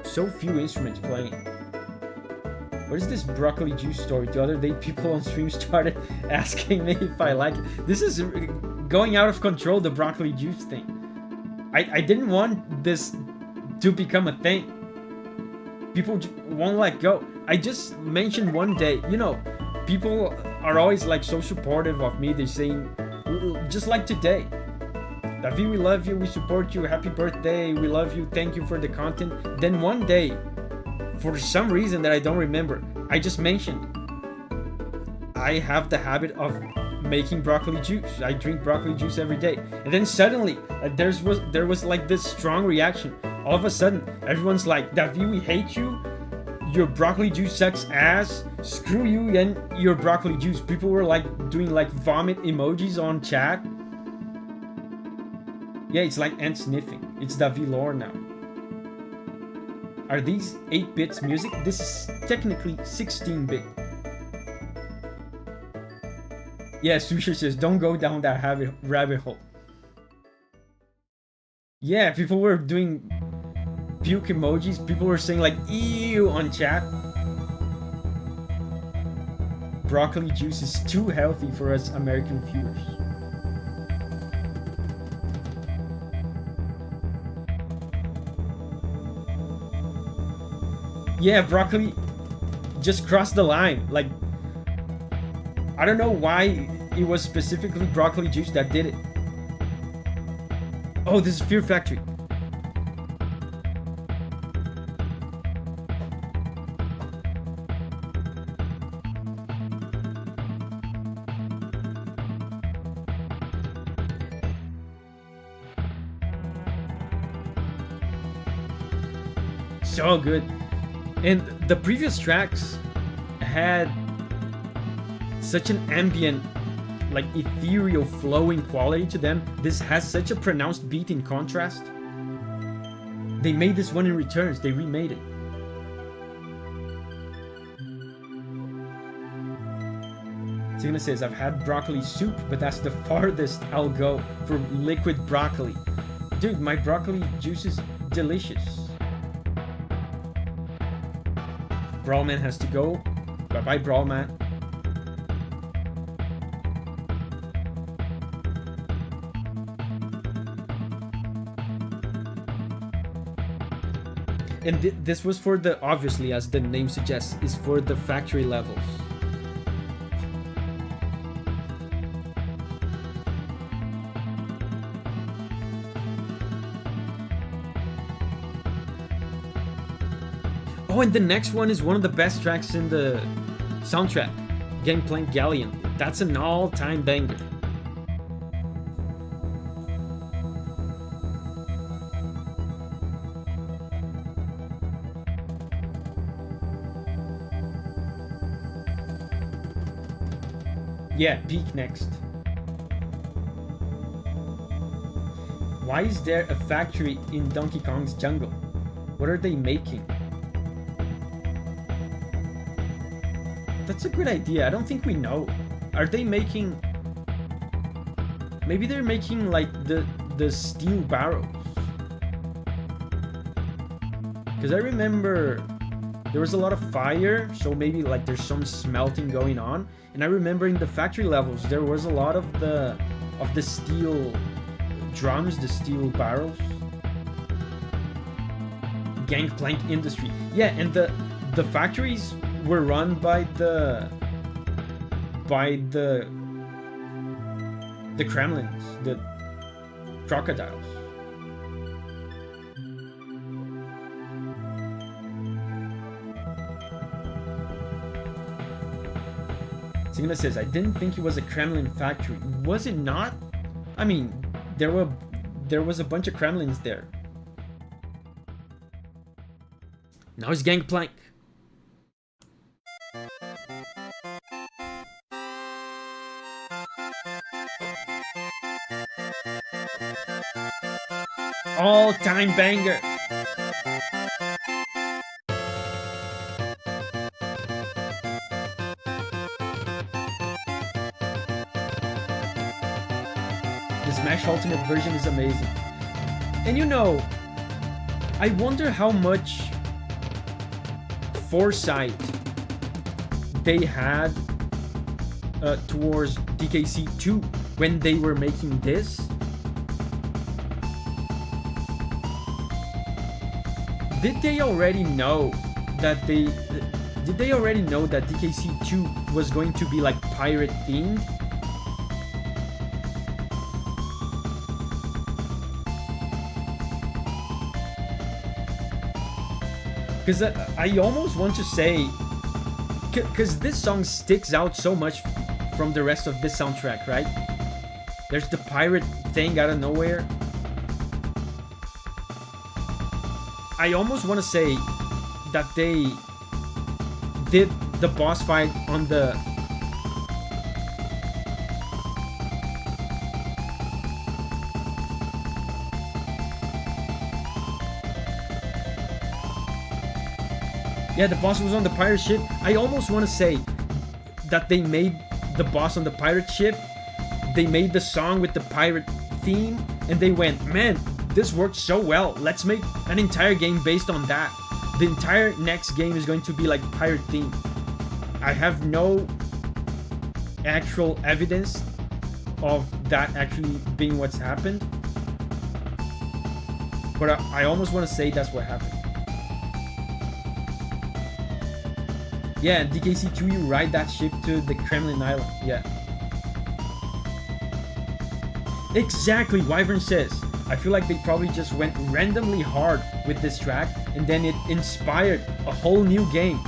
So few instruments playing. What is this broccoli juice story? The other day people on stream started asking me if I like it. This is going out of control, the broccoli juice thing. I didn't want this to become a thing. People won't let go. I just mentioned one day, you know, people are always like so supportive of me. They're saying, just like today, Davi, we love you, we support you, happy birthday, we love you, thank you for the content. Then one day, for some reason that I don't remember, I just mentioned, I have the habit of making broccoli juice. I drink broccoli juice every day. And then suddenly, there was like this strong reaction. All of a sudden, everyone's like, Davi, we hate you, your broccoli juice sucks ass, screw you and your broccoli juice. People were like doing like vomit emojis on chat. Yeah, it's like ant sniffing. It's Davi lore now. Are these 8 bits music? This is technically 16-bit. Yeah, Susha says, don't go down that rabbit hole. Yeah, people were doing puke emojis. People were saying like, ew on chat. Broccoli juice is too healthy for us American viewers. Yeah, broccoli just crossed the line. Like, I don't know why it was specifically broccoli juice that did it. Oh, this is Fear Factory. So good. And the previous tracks had such an ambient, like ethereal flowing quality to them. This has such a pronounced beat in contrast. They made this one in Returns. They remade it. Tina says, I've had broccoli soup, but that's the farthest I'll go for liquid broccoli. Dude, my broccoli juice is delicious. Brawlman has to go. Bye-bye, Brawlman. And this was for the, obviously, as the name suggests, is for the factory levels. Oh, and the next one is one of the best tracks in the soundtrack, Gangplank Galleon. That's an all-time banger. Yeah, Peak next. Why is there a factory in Donkey Kong's jungle? What are they making? That's a good idea. I don't think we know. Are they making... Maybe they're making like the steel barrels. Because I remember there was a lot of fire, so maybe like there's some smelting going on. And I remember in the factory levels there was a lot of the steel drums, the steel barrels. Gangplank Industry. Yeah, and the factories were run by the Kremlins, the crocodiles. Signa says, I didn't think it was a Kremlin factory. Was it not? I mean, there was a bunch of Kremlins there. Now it's Gangplank. All-time banger. The Smash Ultimate version is amazing. And you know, I wonder how much foresight they had towards DKC2 when they were making this. Did they already know that DKC2 was going to be like pirate themed? Because I almost want to say, because this song sticks out so much from the rest of this soundtrack, right? There's the pirate thing out of nowhere. I almost want to say that they did the boss fight on the... Yeah, the boss was on the pirate ship. I almost want to say that they made the boss on the pirate ship, they made the song with the pirate theme, and they went, man, this worked so well, let's make an entire game based on that. The entire next game is going to be like pirate theme. I have no actual evidence of that actually being what's happened, but I almost want to say that's what happened. Yeah, DKC2, you ride that ship to the Kremlin Island. Yeah. Exactly, Wyvern says. I feel like they probably just went randomly hard with this track and then it inspired a whole new game.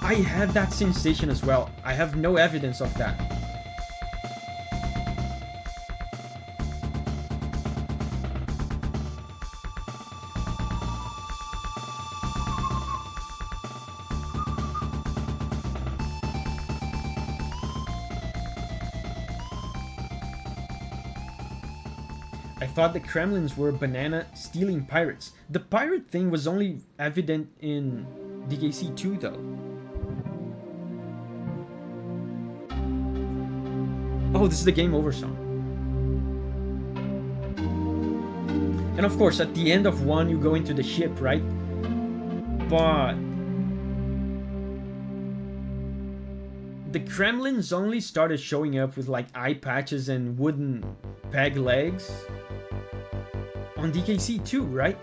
I had that sensation as well. I have no evidence of that. I thought the Kremlins were banana stealing pirates. The pirate thing was only evident in DKC 2 though. Oh, this is the game over song. And of course, at the end of 1, you go into the ship, right? But the Kremlins only started showing up with like eye patches and wooden peg legs on DKC 2, right?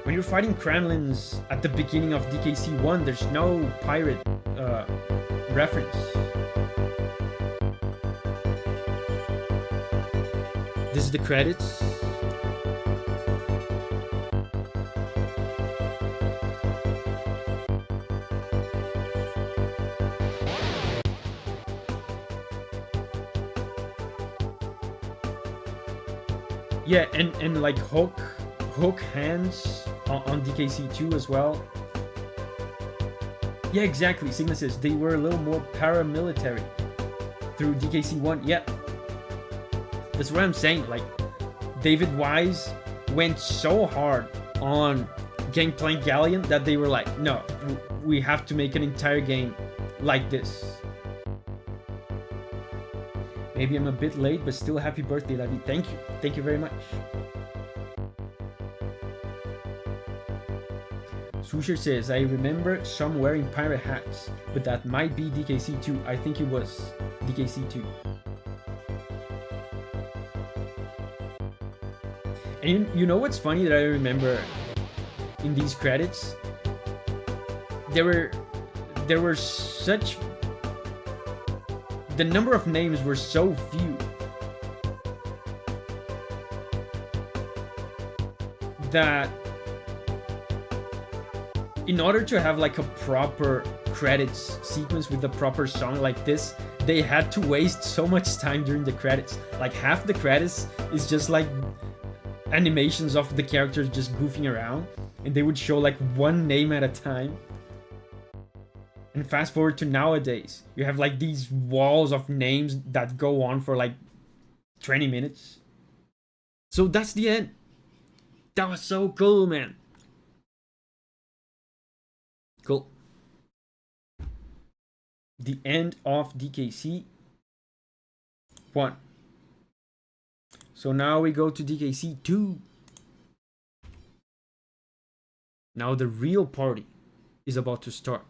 When you're fighting Kremlins at the beginning of DKC 1, there's no pirate reference. This is the credits. Yeah, and like hook hands on DKC 2 as well. Yeah, exactly. Sigma says they were a little more paramilitary through DKC 1. Yeah, that's what I'm saying. Like, David Wise went so hard on Gangplank Galleon that they were like, no, we have to make an entire game like this. Maybe I'm a bit late, but still happy birthday, Davi. Thank you. Thank you very much. Swoosher says, I remember some wearing pirate hats, but that might be DKC 2. I think it was DKC 2. And you know what's funny that I remember in these credits? There were such... The number of names were so few that in order to have like a proper credits sequence with a proper song like this, they had to waste so much time during the credits. Like half the credits is just like animations of the characters just goofing around, and they would show like one name at a time. And fast forward to nowadays, you have like these walls of names that go on for like 20 minutes. So that's the end. That was so cool, man. Cool. The end of DKC 1. So now we go to DKC 2. Now the real party is about to start.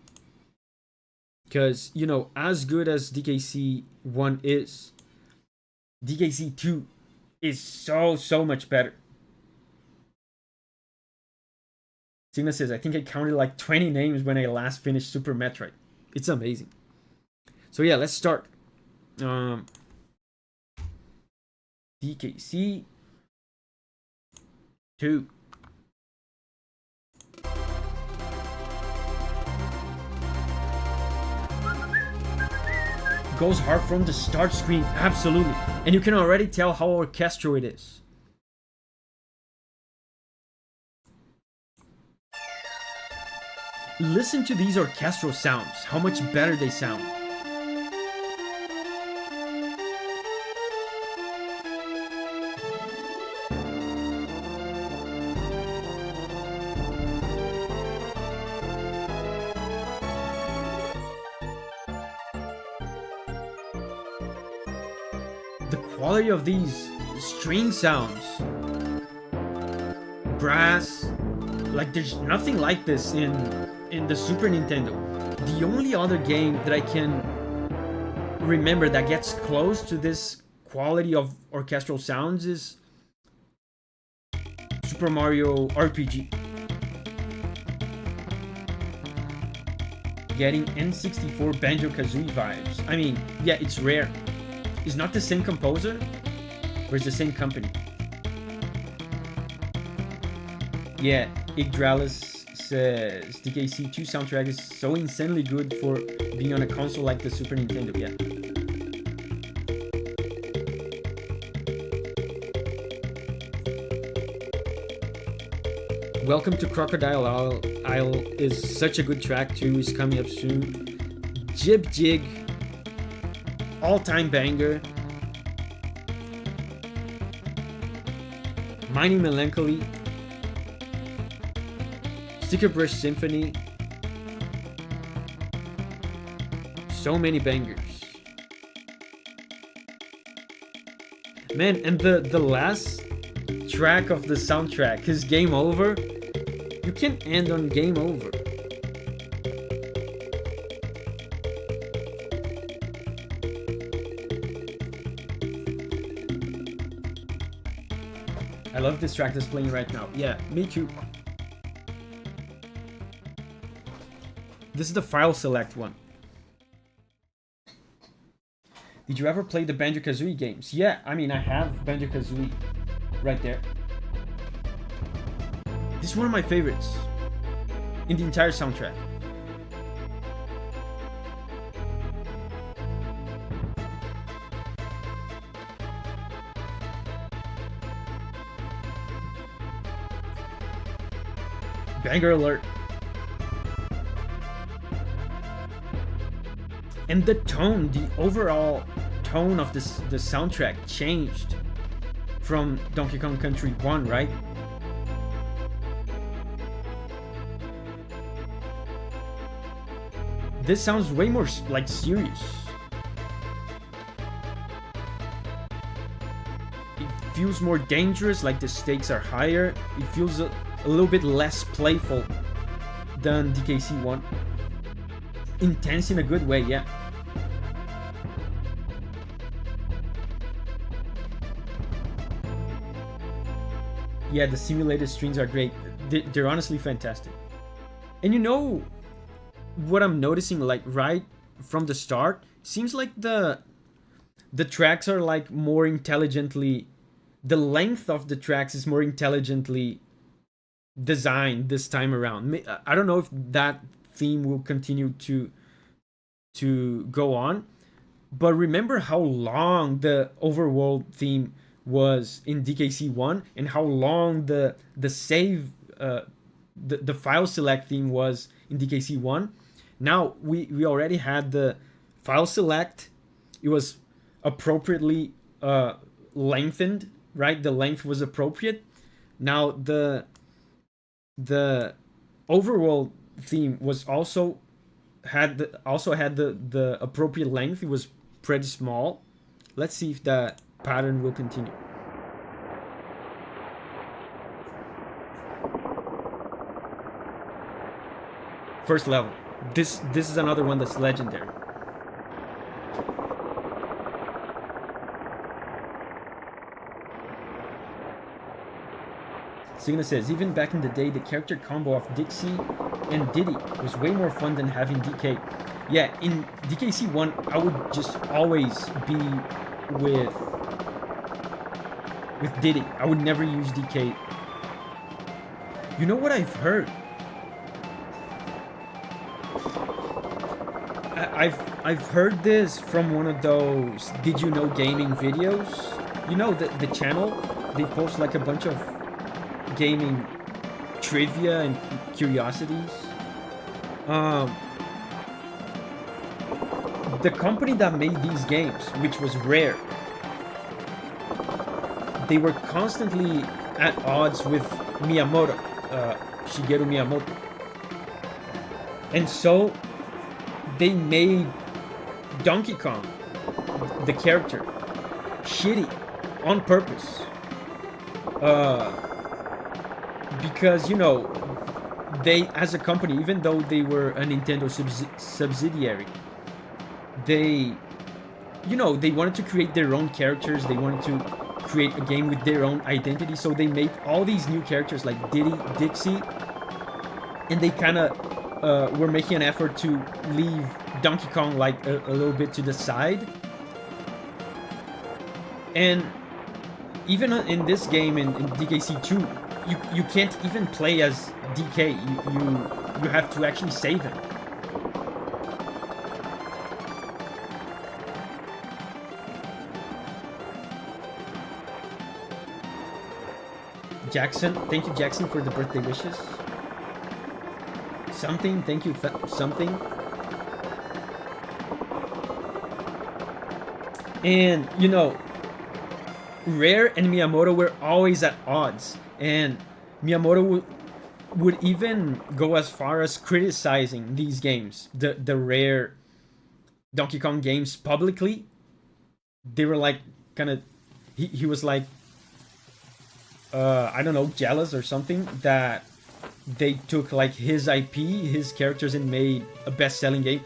Because, you know, as good as DKC 1 is, DKC 2 is so much better. Sigma says, I think I counted like 20 names when I last finished Super Metroid. It's amazing. So yeah, let's start. DKC 2. Goes hard from the start screen, absolutely. And you can already tell how orchestral it is. Listen to these orchestral sounds, how much better they sound. The quality of these string sounds, brass, like there's nothing like this in the Super Nintendo. The only other game that I can remember that gets close to this quality of orchestral sounds is Super Mario RPG. Getting N64 Banjo-Kazooie vibes. I mean, yeah, it's rare. It's not the same composer, but it's the same company. Yeah, Yggdralis says DKC 2 soundtrack is so insanely good for being on a console like the Super Nintendo. Yeah. Welcome to Crocodile Isle is such a good track too. It's coming up soon. Jib Jig, all-time banger. Mighty Melancholy, Sticker Brush Symphony. So many bangers. Man, and the last track of the soundtrack is Game Over. You can end on Game Over. I love this track that's playing right now. Yeah, me too. This is the file select one. Did you ever play the Banjo-Kazooie games? Yeah, I mean, I have Banjo-Kazooie right there. This is one of my favorites in the entire soundtrack. Banger alert. And the tone, the overall tone of the soundtrack changed from Donkey Kong Country 1, right? This sounds way more like serious. It feels more dangerous, like the stakes are higher. It feels a little bit less playful than DKC 1. Intense in a good way, yeah. Yeah, the simulated strings are great. They're honestly fantastic. And you know what I'm noticing, like right from the start, seems like the tracks are like more intelligently, the length of the tracks is more intelligently designed this time around. I don't know if that theme will continue to go on, but remember how long the overworld theme was in DKC 1 and how long the save the file select theme was in DKC 1. Now we already had the file select. It was appropriately lengthened, right? The length was appropriate. Now the overworld theme was also had the appropriate length. It was pretty small. Let's see if that pattern will continue. First level. This is another one that's legendary. Signa says, even back in the day, the character combo of Dixie and Diddy was way more fun than having DK. Yeah, in DKC 1, I would just always be with Diddy. I would never use DK. You know what I've heard? I've heard this from one of those Did You Know Gaming videos. You know, the channel, they post like a bunch of gaming trivia and curiosities. The company that made these games, which was Rare, they were constantly at odds with Miyamoto, Shigeru Miyamoto. And so they made Donkey Kong, the character, shitty on purpose. Because, you know, they, as a company, even though they were a Nintendo subsidiary, they, you know, they wanted to create their own characters. They wanted to create a game with their own identity. So they made all these new characters like Diddy, Dixie, and they kind of were making an effort to leave Donkey Kong like a little bit to the side. And even in this game, in DKC 2, you can't even play as DK. You have to actually save him. Jackson, thank you, Jackson, for the birthday wishes. Something, thank you, something. And, you know, Rare and Miyamoto were always at odds, and Miyamoto would even go as far as criticizing these games, the Rare Donkey Kong games, publicly. They were like kind of, he was like, I don't know, jealous or something that they took like his IP, his characters, and made a best-selling game.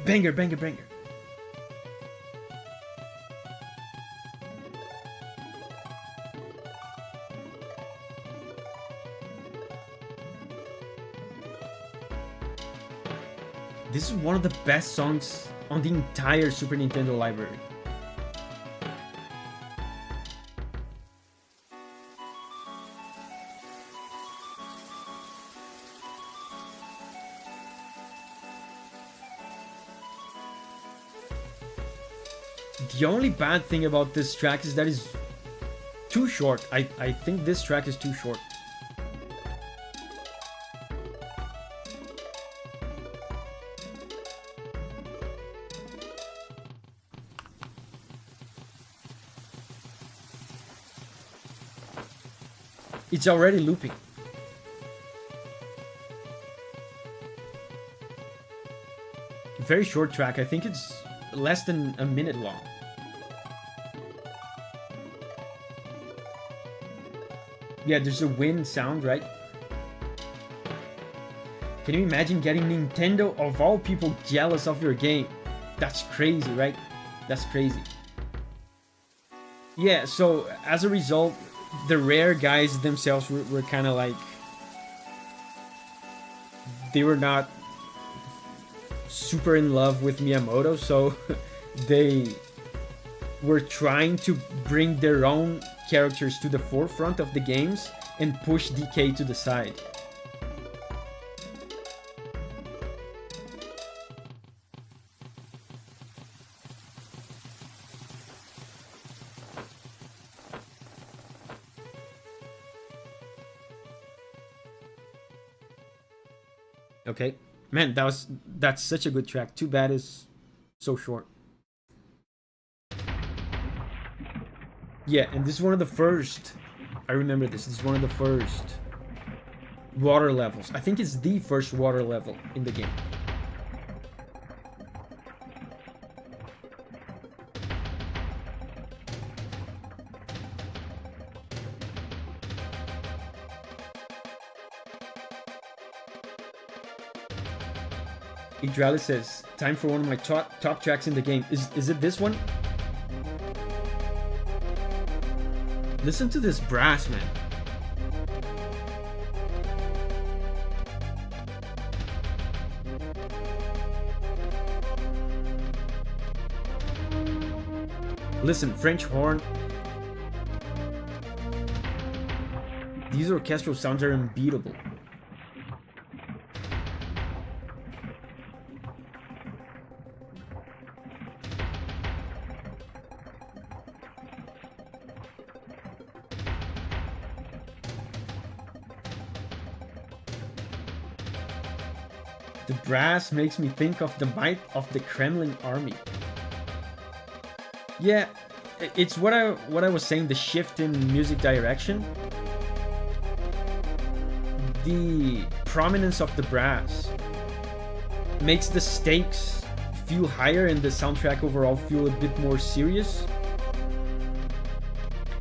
Banger, banger, banger. This is one of the best songs on the entire Super Nintendo library. The only bad thing about this track is that it's too short. I think this track is too short. It's already looping. Very short track. I think it's less than a minute long. Yeah, there's a wind sound, right? Can you imagine getting Nintendo, of all people, jealous of your game? That's crazy, right? That's crazy. Yeah, so as a result, the Rare guys themselves were kind of like, they were not super in love with Miyamoto, so they were trying to bring their own characters to the forefront of the games and push DK to the side. Okay, man, that's such a good track. Too bad it's so short. Yeah, and this is one of the first. I remember this. This is one of the first water levels. I think it's the first water level in the game. Idralis says, time for one of my top tracks in the game. Is it this one? Listen to this brass, man. Listen, French horn. These orchestral sounds are unbeatable. The brass makes me think of the might of the Kremlin army. Yeah, it's what I was saying, the shift in music direction. The prominence of the brass makes the stakes feel higher and the soundtrack overall feel a bit more serious.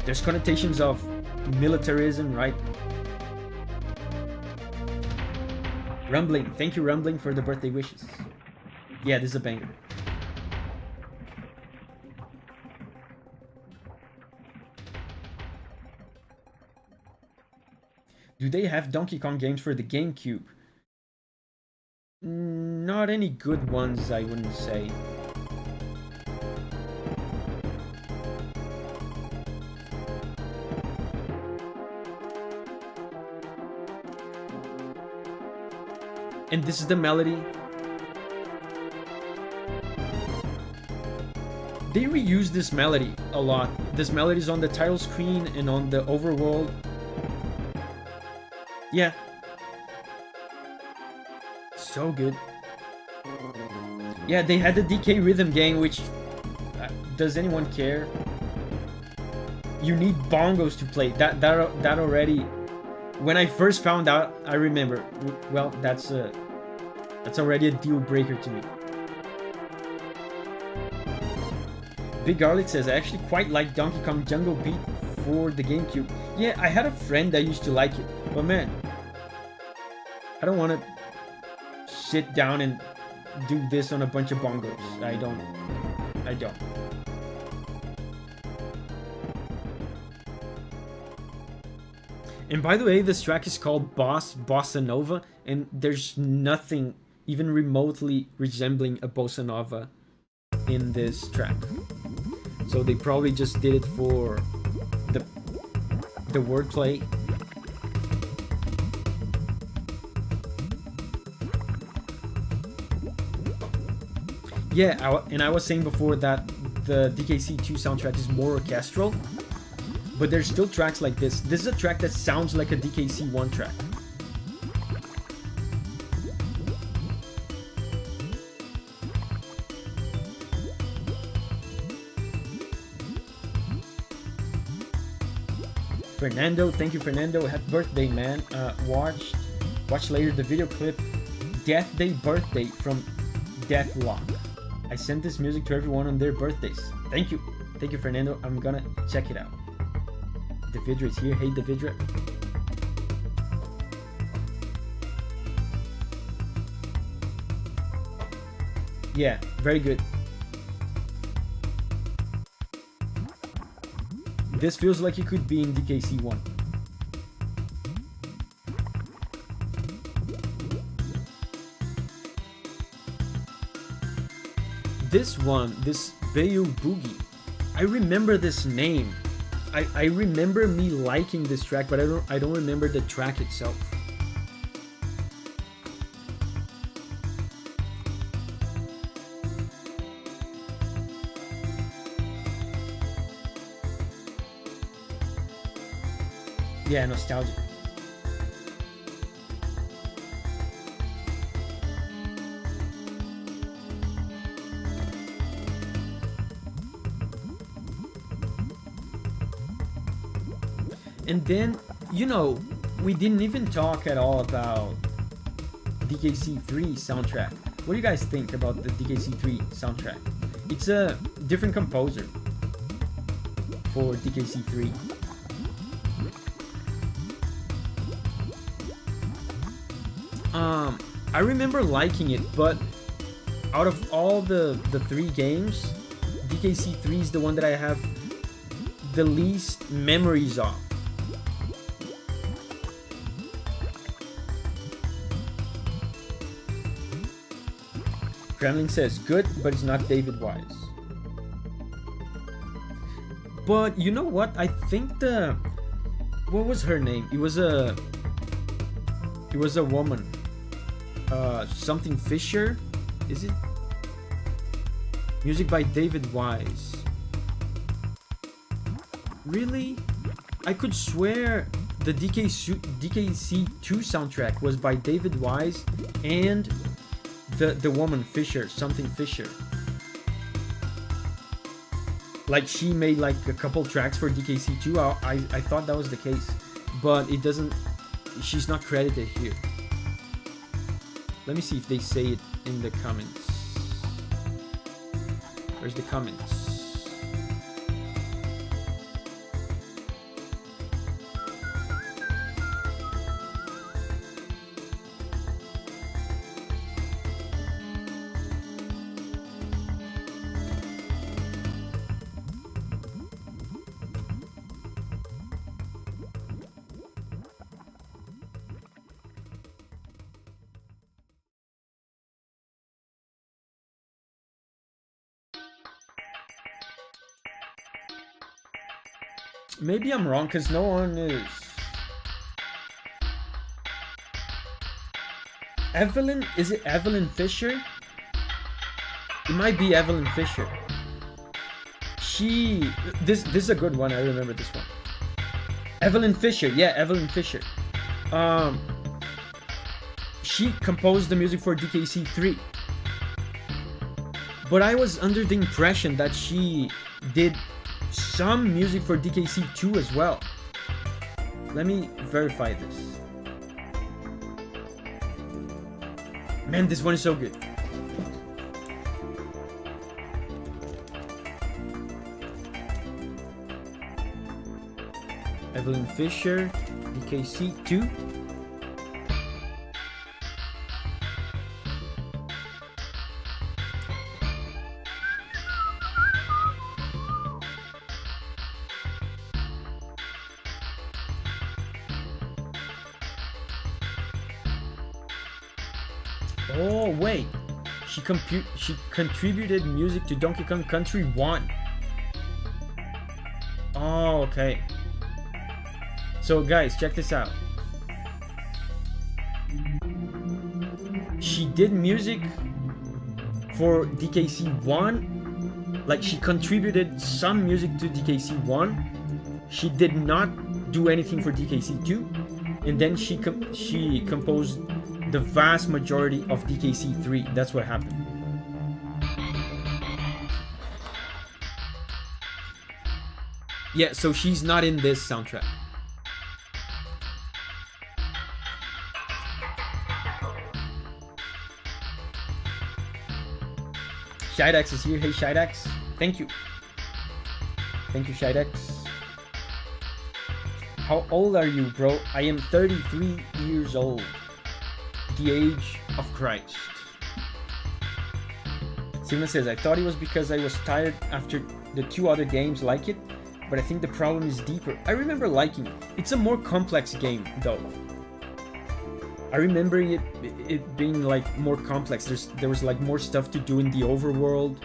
There's connotations of militarism, right? Rumbling, thank you Rumbling for the birthday wishes. Yeah, this is a banger. Do they have Donkey Kong games for the GameCube? Not any good ones, I wouldn't say. And this is the melody. They reuse this melody a lot. This melody is on the title screen and on the overworld. Yeah. So good. Yeah, they had the DK Rhythm game, which... does anyone care? You need bongos to play. That already. When I first found out, I remember. Well, that's already a deal breaker to me. Big Garlic says, I actually quite like Donkey Kong Jungle Beat for the GameCube. Yeah, I had a friend that used to like it, but man, I don't want to sit down and do this on a bunch of bongos. I don't. And by the way, this track is called Bossa Nova, and there's nothing even remotely resembling a Bossa Nova in this track. So they probably just did it for the wordplay. Yeah, and I was saying before that the DKC2 soundtrack is more orchestral, but there's still tracks like this. This is a track that sounds like a DKC1 track. Fernando, thank you, Fernando. Happy birthday, man. Watch later the video clip Death Day Birthday from Deathlock. I sent this music to everyone on their birthdays. Thank you, Fernando. I'm gonna check it out. Davidra is here. Hey, Davidra. Yeah, very good. This feels like it could be in DKC1. This one, this Bayou Boogie, I remember this name. I remember me liking this track, but I don't remember the track itself. Yeah, nostalgic. And then, you know, we didn't even talk at all about DKC3 soundtrack. What do you guys think about the DKC3 soundtrack? It's a different composer for DKC3. I remember liking it, but out of all the 3 games, DKC3 is the one that I have the least memories of. Kremlin says, good, but it's not David Wise. But you know what? I think what was her name? It was a woman. Something Fisher, is it? Music by David Wise. Really? I could swear the DKC2 soundtrack was by David Wise and the woman Fisher, something Fisher. Like she made like a couple tracks for DKC2. I thought that was the case, but it doesn't. She's not credited here. Let me see if they say it in the comments. Where's the comments? Maybe I'm wrong because no one is. Evelyn? Is it Evelyn Fisher? It might be Evelyn Fisher. This is a good one. I remember this one. Evelyn Fisher. Yeah, Evelyn Fisher. She composed the music for DKC3. But I was under the impression that she did some music for DKC 2 as well. Let me verify this. Man, this one is so good. Evelyn Fisher, DKC 2. Oh wait, she contributed music to Donkey Kong Country 1. Oh, okay. So guys, check this out. She did music for DKC 1. Like, she contributed some music to DKC 1. She did not do anything for DKC 2. And then she composed the vast majority of DKC 3. That's what happened. Yeah, so she's not in this soundtrack. Shidex is here. Hey, Shidex. Thank you. Thank you, Shidex. How old are you, bro? I am 33 years old. The age of Christ. Sigma says, I thought it was because I was tired after the 2 other games like it, but I think the problem is deeper. I remember liking it. It's a more complex game, though. I remember it being like more complex. There was like more stuff to do in the overworld.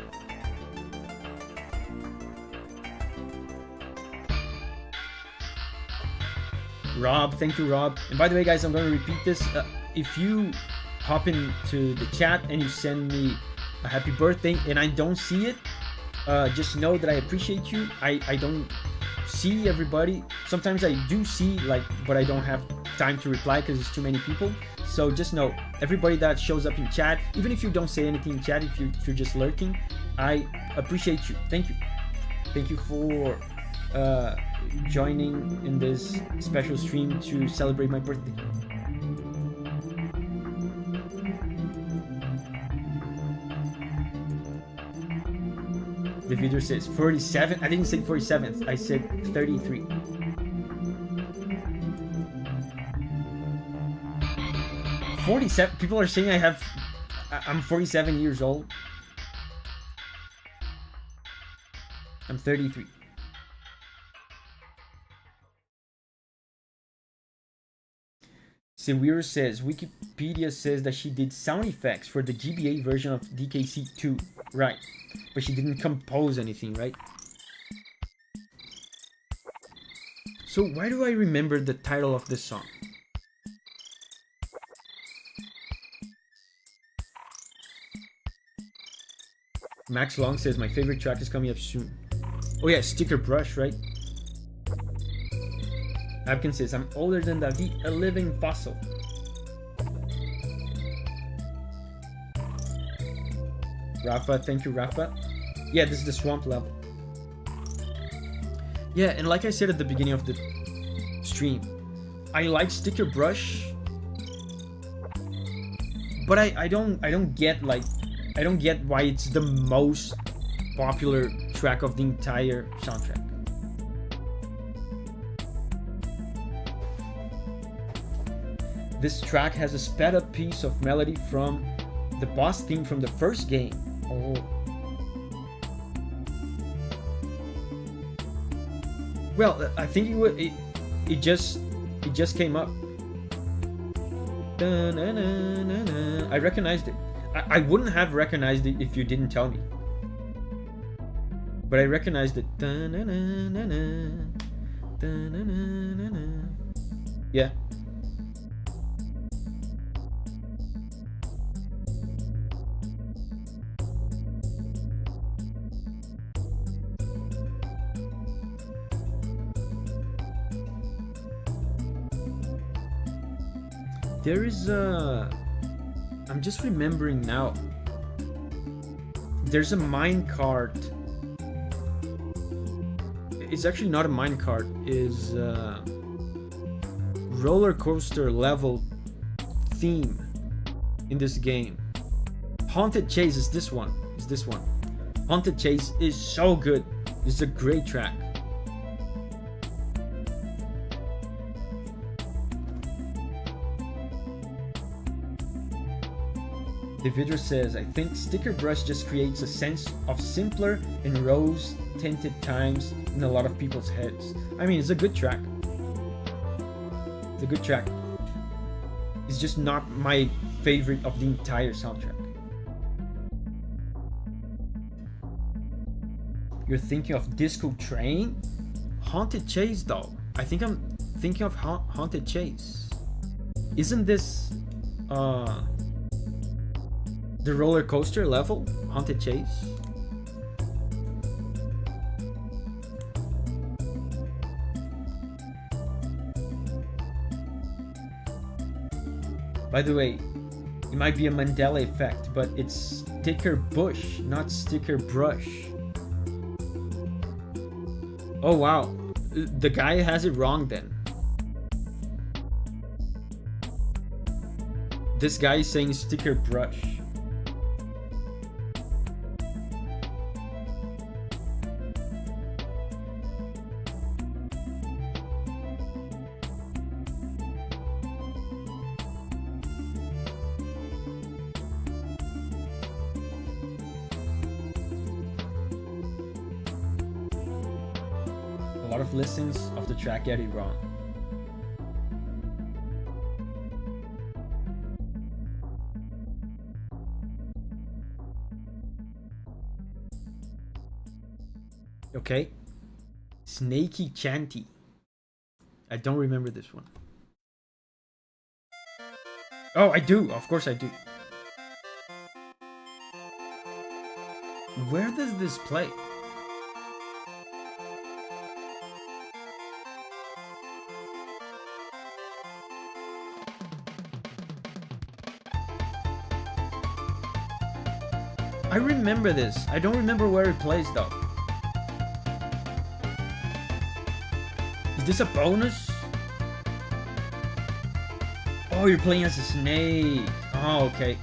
Rob, thank you, Rob. And by the way, guys, I'm going to repeat this. If you hop into the chat and you send me a happy birthday and I don't see it, just know that I appreciate you. I don't see everybody. Sometimes I do see, like, but I don't have time to reply because there's too many people. So just know, everybody that shows up in chat, even if you don't say anything in chat, if you're just lurking, I appreciate you. Thank you. Thank you for joining in this special stream to celebrate my birthday. The video says 47. I didn't say 47th. I said 33. People are saying I'm 47 years old. I'm 33. Sewir says, Wikipedia says that she did sound effects for the GBA version of DKC 2. Right. But she didn't compose anything, right? So why do I remember the title of this song? Max Long says, my favorite track is coming up soon. Oh yeah, Sticker Brush, right? Abkin says, I'm older than Davi, a living fossil. Rafa, thank you, Rafa. Yeah, this is the swamp level. Yeah, and like I said at the beginning of the stream, I like Sticker Brush, but I don't get why it's the most popular track of the entire soundtrack. This track has a sped up piece of melody from the boss theme from the first game. Oh. Well, I think it just came up. I recognized it. I wouldn't have recognized it if you didn't tell me. But I recognized it. Yeah. There is a... I'm just remembering now. There's a minecart it's actually not a minecart, is roller coaster level theme in this game. Haunted Chase is this one. Haunted Chase is so good. It's a great track. The video says, I think Sticker Brush just creates a sense of simpler and rose-tinted times in a lot of people's heads. I mean, it's a good track. It's a good track. It's just not my favorite of the entire soundtrack. You're thinking of Disco Train? Haunted Chase, though. I think I'm thinking of Haunted Chase. Isn't this the roller coaster level? Haunted Chase? By the way, it might be a Mandela effect, but it's Sticker Bush, not Sticker Brush. Oh wow, the guy has it wrong then. This guy is saying Sticker Brush. A lot of listens of the track get it wrong. Okay. Snaky Chanty. I don't remember this one. Oh, I do. Of course I do. Where does this play? I remember this. I don't remember where it plays though. Is this a bonus? Oh, you're playing as a snake. Oh, okay.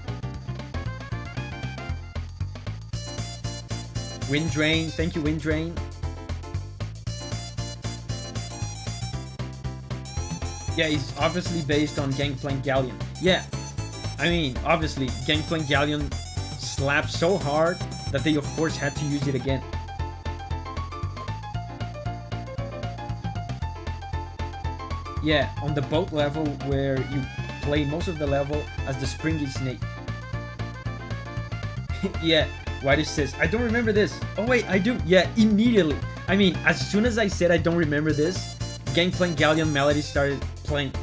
Wind Drain. Thank you, Wind Drain. Yeah, it's obviously based on Gangplank Galleon. Yeah. I mean, obviously, Gangplank Galleon slapped so hard that they of course had to use it again. Yeah, on the boat level where you play most of the level as the springy snake. Yeah, Whitey says, I don't remember this. Oh wait, I do. Yeah, immediately. I mean, as soon as I said I don't remember this, Gangplank Galleon melody started playing.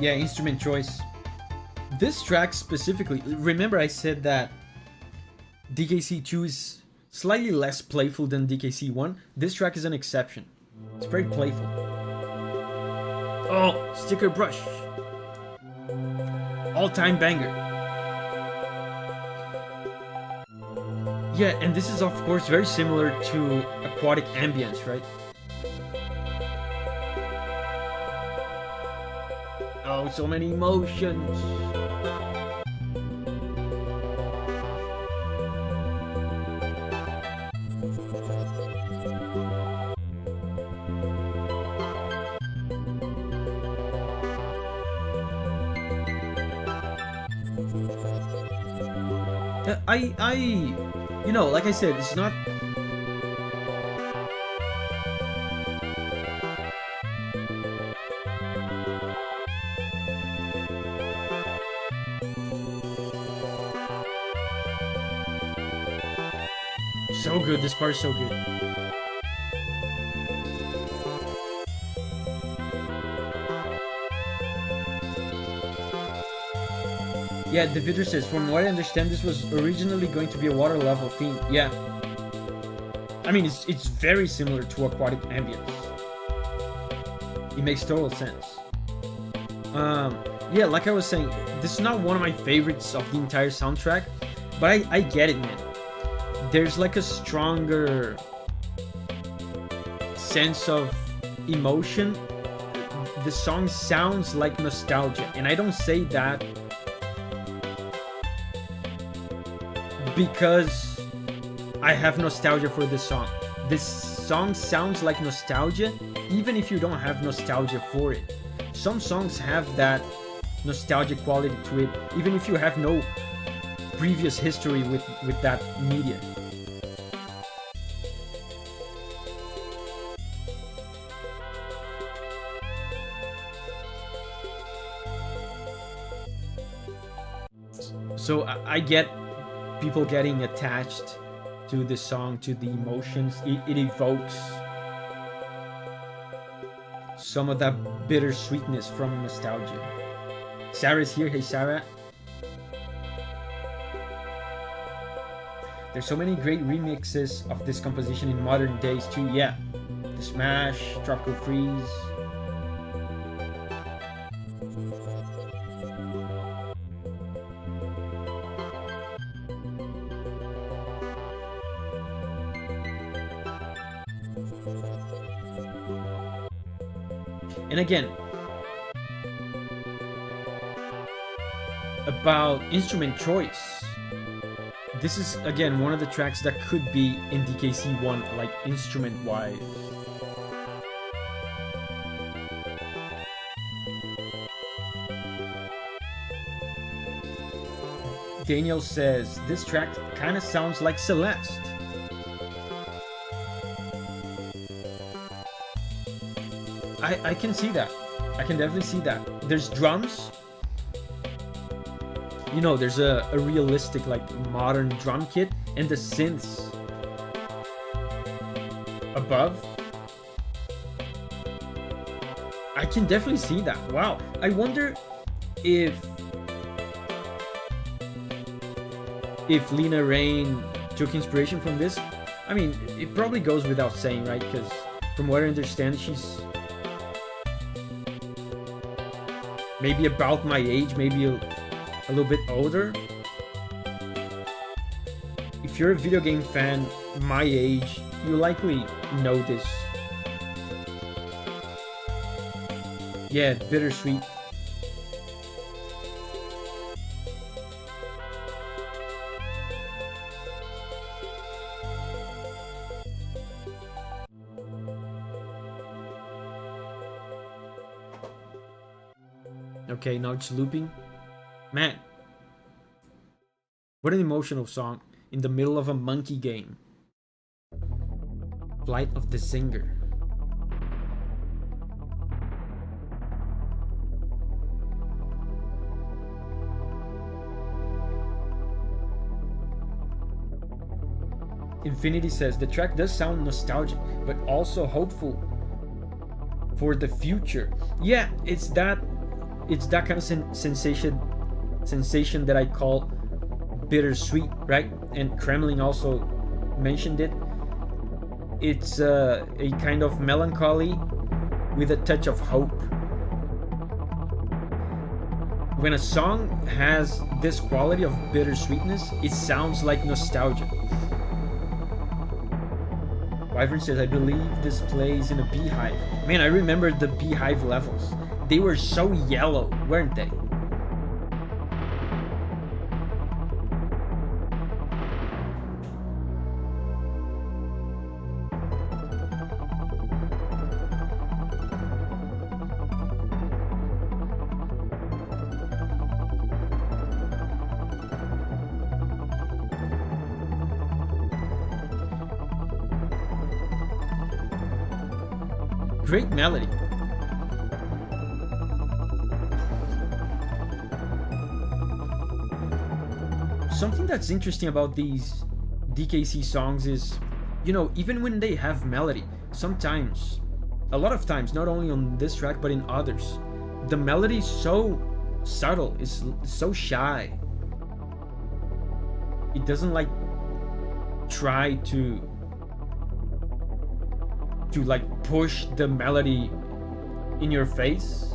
Yeah, instrument choice. This track specifically, remember I said that DKC2 is slightly less playful than DKC1. This track is an exception. It's very playful. Oh, Sticker Brush. All-time banger. Yeah, and this is of course very similar to Aquatic Ambience, right? Oh, so many emotions. You know, like I said, it's not. So good, this part is so good. Yeah, the video says, from what I understand, this was originally going to be a water level theme. Yeah. I mean, it's very similar to aquatic ambience. It makes total sense. Yeah, like I was saying, this is not one of my favorites of the entire soundtrack, but I get it, man. There's like a stronger sense of emotion. The song sounds like nostalgia, and I don't say that because I have nostalgia for this song. This song sounds like nostalgia even if you don't have nostalgia for it. Some songs have that nostalgic quality to it even if you have no previous history with that media. So I get people getting attached to the song, to the emotions. It evokes some of that bittersweetness from nostalgia. Sarah's here. Hey, Sarah. There's so many great remixes of this composition in modern days too. Yeah, The Smash, Tropical Freeze. And again, about instrument choice, this is again one of the tracks that could be in DKC1, like instrument-wise. Daniel says, this track kind of sounds like Celeste. I can see that. I can definitely see that. There's drums. You know, there's a realistic, like, modern drum kit, and the synths above. I can definitely see that. Wow. I wonder if Lena Raine took inspiration from this. I mean, it probably goes without saying, right? Because from what I understand, she's maybe about my age, maybe a little bit older. If you're a video game fan my age, you likely know this. Yeah, bittersweet. Okay, now it's looping. Man, what an emotional song in the middle of a monkey game. Flight of the Singer. Infinity says the track does sound nostalgic, but also hopeful for the future. Yeah, it's that kind of sensation that I call bittersweet, right? And Kremlin also mentioned it. It's a kind of melancholy with a touch of hope. When a song has this quality of bittersweetness, it sounds like nostalgia. Wyvern says, I believe this plays in a beehive. Man, I remember the beehive levels. They were so yellow, weren't they? Great melody. Something that's interesting about these DKC songs is, you know, even when they have melody, sometimes, a lot of times, not only on this track but in others, the melody is so subtle, is so shy. It doesn't like try to to like push the melody in your face.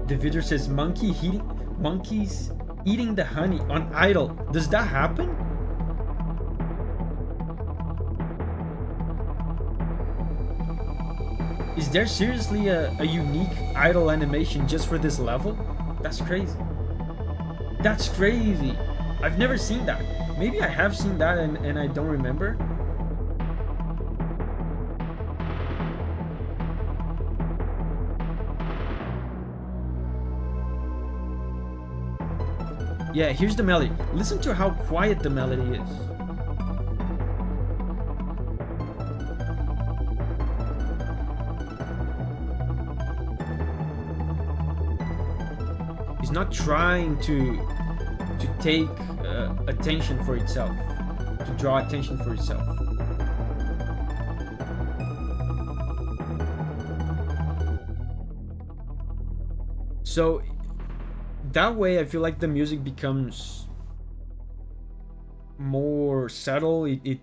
The video says monkeys eating the honey on Idol. Does that happen? Is there seriously a unique Idol animation just for this level? That's crazy. That's crazy. I've never seen that. Maybe I have seen that and I don't remember. Yeah, here's the melody. Listen to how quiet the melody is. He's not trying to take attention for itself, to draw attention for itself. So that way I feel like the music becomes more subtle. It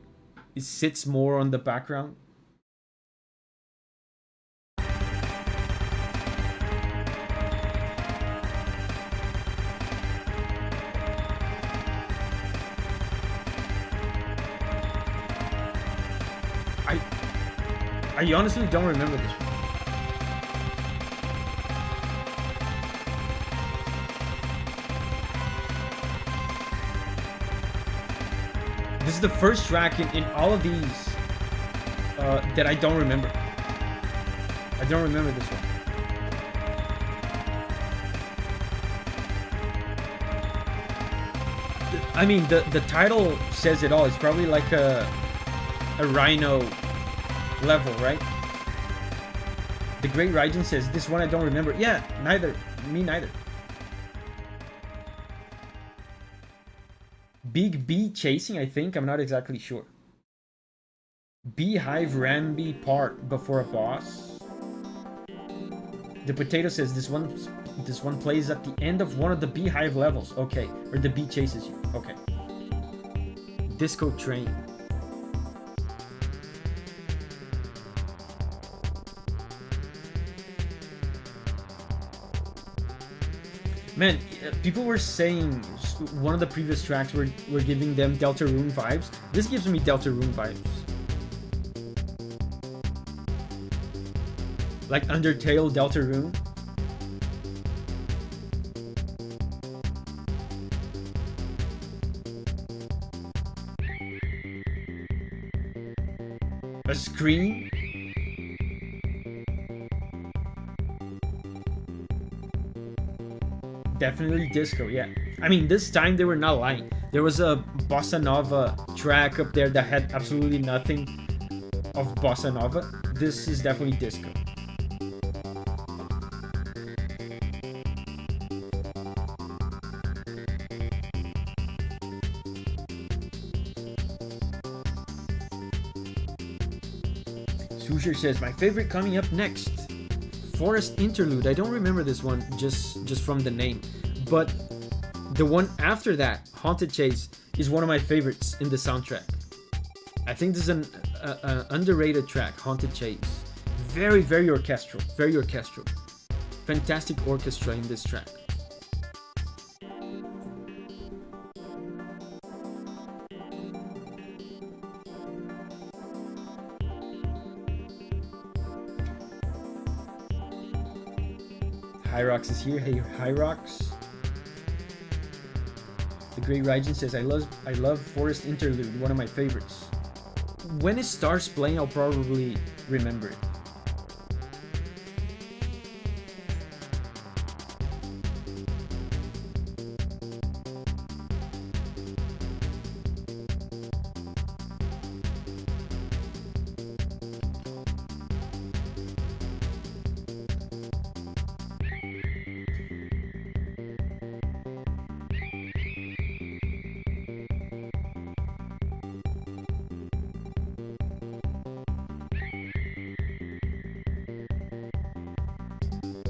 sits more on the background. I honestly don't remember this one. This is the first track in all of these that I don't remember. I don't remember this one. I mean, the title says it all. It's probably like a Rhino level, right? The Great Raijin says, this one I don't remember. Yeah, me neither. Big B chasing, I think. I'm not exactly sure. Beehive Ramby part before a boss. The Potato says this one plays at the end of one of the Beehive levels. Okay, or the bee chases you. Okay. Disco Train. Man, people were saying one of the previous tracks were giving them Deltarune vibes. This gives me Deltarune vibes. Like Undertale Deltarune. A scream. Definitely disco, yeah. I mean, this time they were not lying. There was a bossa nova track up there that had absolutely nothing of bossa nova. This is definitely disco. Susher says, my favorite coming up next. Forest Interlude. I don't remember this one just from the name, but the one after that, Haunted Chase, is one of my favorites in the soundtrack. I think this is an underrated track, Haunted Chase. Very, very orchestral. Very orchestral. Fantastic orchestra in this track. Hyrox is here. Hey, Hyrox. The Great Raijin says, I love Forest Interlude, one of my favorites. When it starts playing, I'll probably remember it.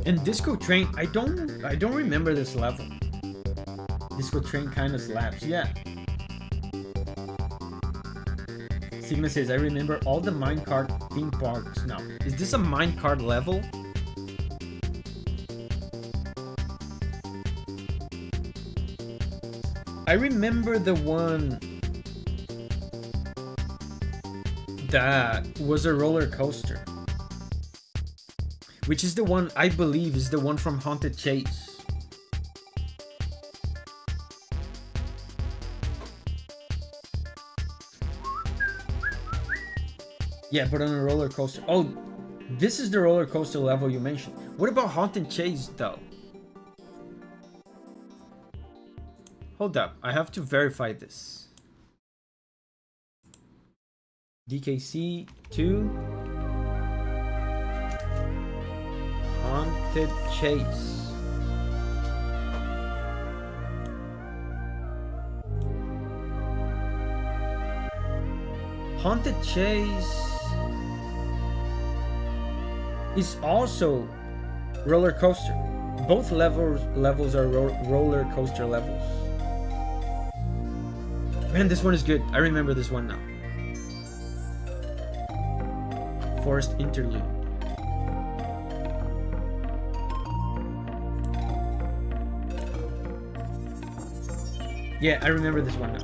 And Disco Train, I don't remember this level. Disco Train kind of slaps, yeah. Sigma says, I remember all the minecart theme parks now. Is this a minecart level? I remember the one that was a roller coaster, which is the one I believe is the one from Haunted Chase. Yeah, but on a roller coaster. Oh, this is the roller coaster level you mentioned. What about Haunted Chase though? Hold up, I have to verify this. DKC 2 Haunted Chase. Haunted Chase is also roller coaster. Both levels are roller coaster levels. Man, this one is good. I remember this one now. Forest Interlude. Yeah, I remember this one now.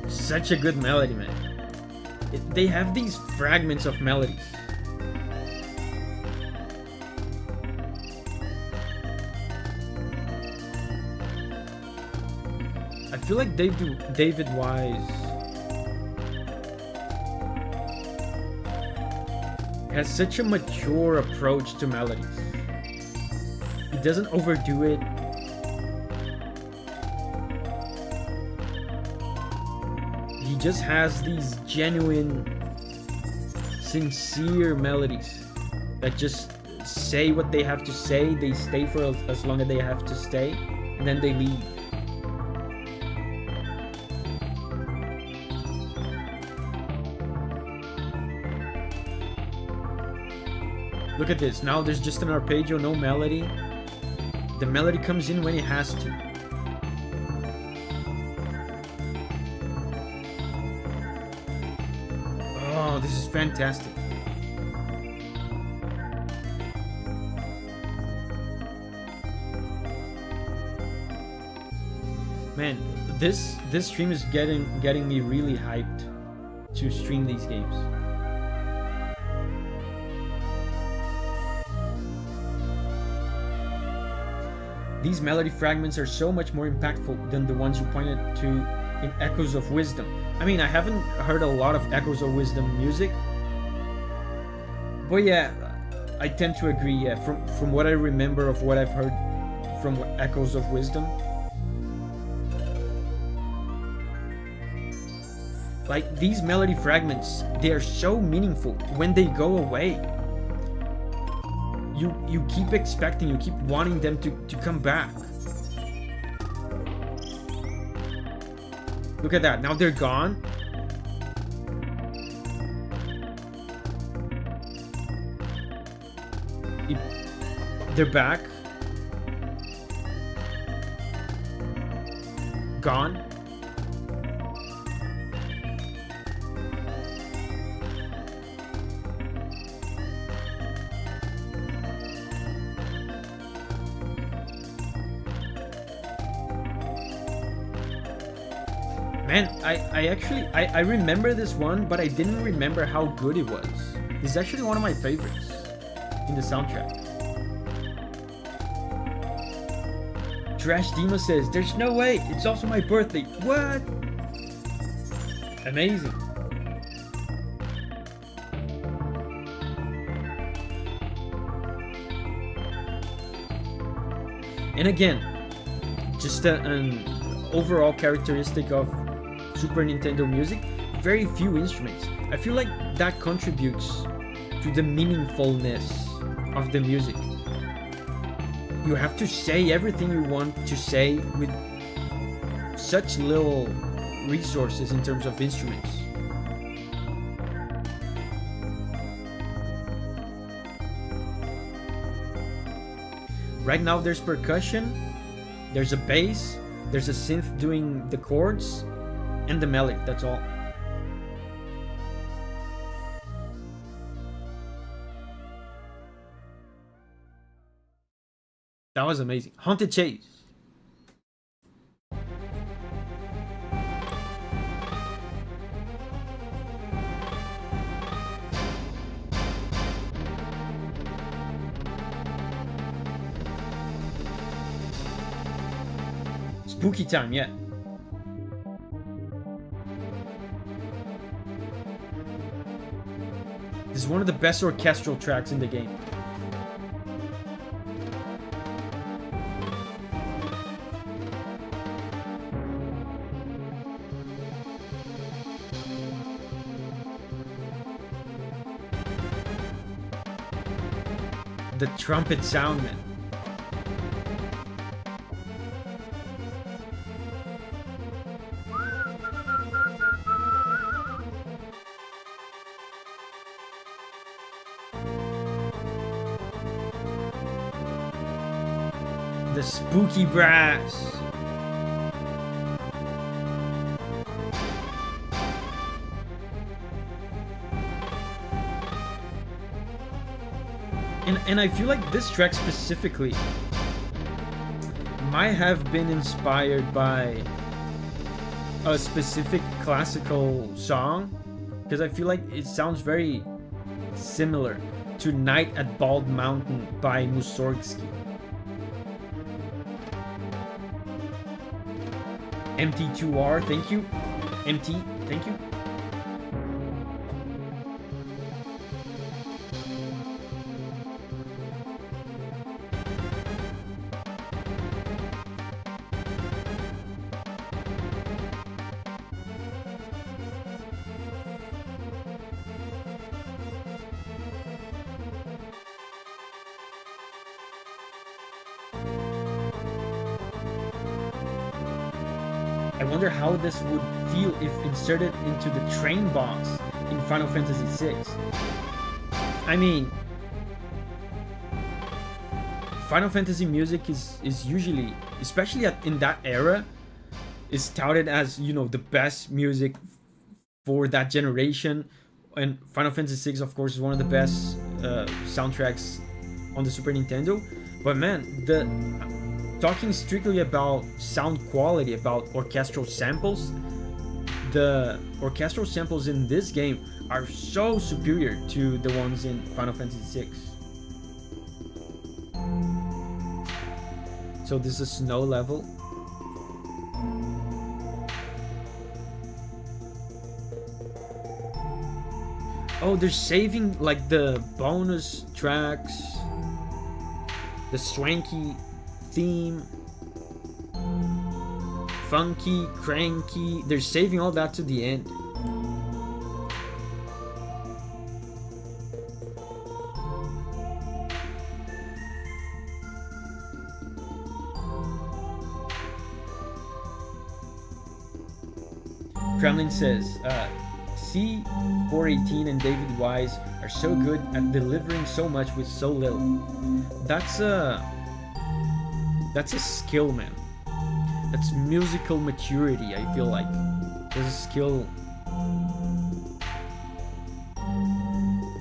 Such a good melody, man. They have these fragments of melodies. I feel like David Wise has such a mature approach to melodies. He doesn't overdo it. He just has these genuine, sincere melodies that just say what they have to say. They stay for as long as they have to stay, and then they leave. Look at this. Now there's just an arpeggio, no melody. The melody comes in when it has to. Oh, this is fantastic. Man, this stream is getting me really hyped to stream these games. These melody fragments are so much more impactful than the ones you pointed to in Echoes of Wisdom. I mean, I haven't heard a lot of Echoes of Wisdom music, but yeah, I tend to agree. Yeah, from what I remember of what I've heard from Echoes of Wisdom, like these melody fragments, they are so meaningful when they go away. You keep expecting, you keep wanting them to come back. Look at that, now they're gone. They're back. Gone. Man, I remember this one, but I didn't remember how good it was. It's actually one of my favorites in the soundtrack. Trash Demo says, there's no way, it's also my birthday. What? Amazing. And again, just an overall characteristic of Super Nintendo music, very few instruments. I feel like that contributes to the meaningfulness of the music. You have to say everything you want to say with such little resources in terms of instruments. Right now there's percussion, there's a bass, there's a synth doing the chords, and the melody, that's all. That was amazing. Haunted Chase. Spooky time, yeah. This is one of the best orchestral tracks in the game. The trumpet sound, man. The spooky brass. And I feel like this track specifically might have been inspired by a specific classical song, because I feel like it sounds very similar to Night at Bald Mountain by Mussorgsky. MT2R, thank you. MT, thank you. I wonder how this would feel if inserted into the train boss in Final Fantasy VI. I mean, Final Fantasy music is usually, especially in that era, is touted as, you know, the best music for that generation. And Final Fantasy VI, of course, is one of the best soundtracks on the Super Nintendo. But man, talking strictly about sound quality, about orchestral samples, the orchestral samples in this game are so superior to the ones in Final Fantasy VI. So this is snow level. Oh, they're saving like the bonus tracks, the swanky theme, funky, cranky. They're saving all that to the end. Kremlin says, C418 and David Wise are so good at delivering so much with so little. That's a skill, man. That's musical maturity, I feel like. There's a skill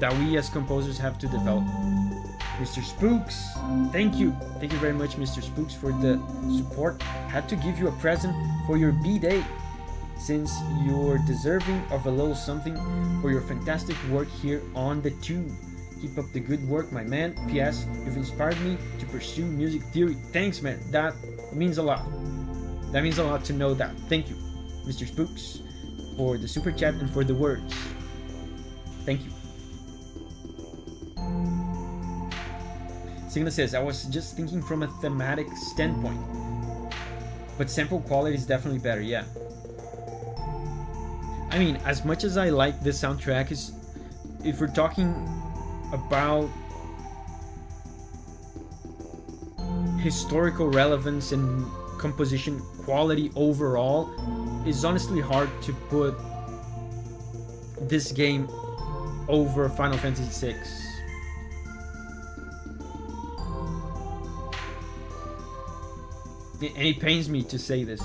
that we as composers have to develop. Mr. Spooks, thank you. Thank you very much, Mr. Spooks, for the support. Had to give you a present for your B-Day, since you're deserving of a little something for your fantastic work here on the tube. Keep up the good work, my man. P.S. You've inspired me to pursue music theory. Thanks, man. That means a lot. That means a lot to know that. Thank you, Mr. Spooks, for the super chat and for the words. Thank you. Signa says, I was just thinking from a thematic standpoint, but sample quality is definitely better, yeah. I mean, as much as I like this soundtrack, is if we're talking about historical relevance and composition quality overall, it's honestly hard to put this game over Final Fantasy VI. And it pains me to say this.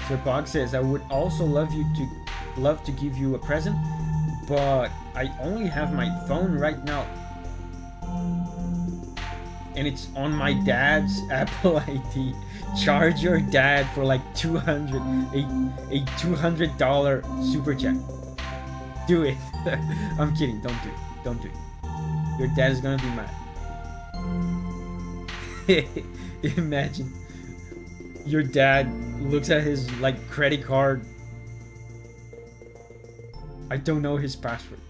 Sir Bog says, I would also love to give you a present, but I only have my phone right now. And it's on my dad's Apple ID. Charge your dad for like a $200 super chat. Do it. I'm kidding. Don't do it. Don't do it. Your dad is gonna be mad. Imagine your dad looks at his like credit card. I don't know his password.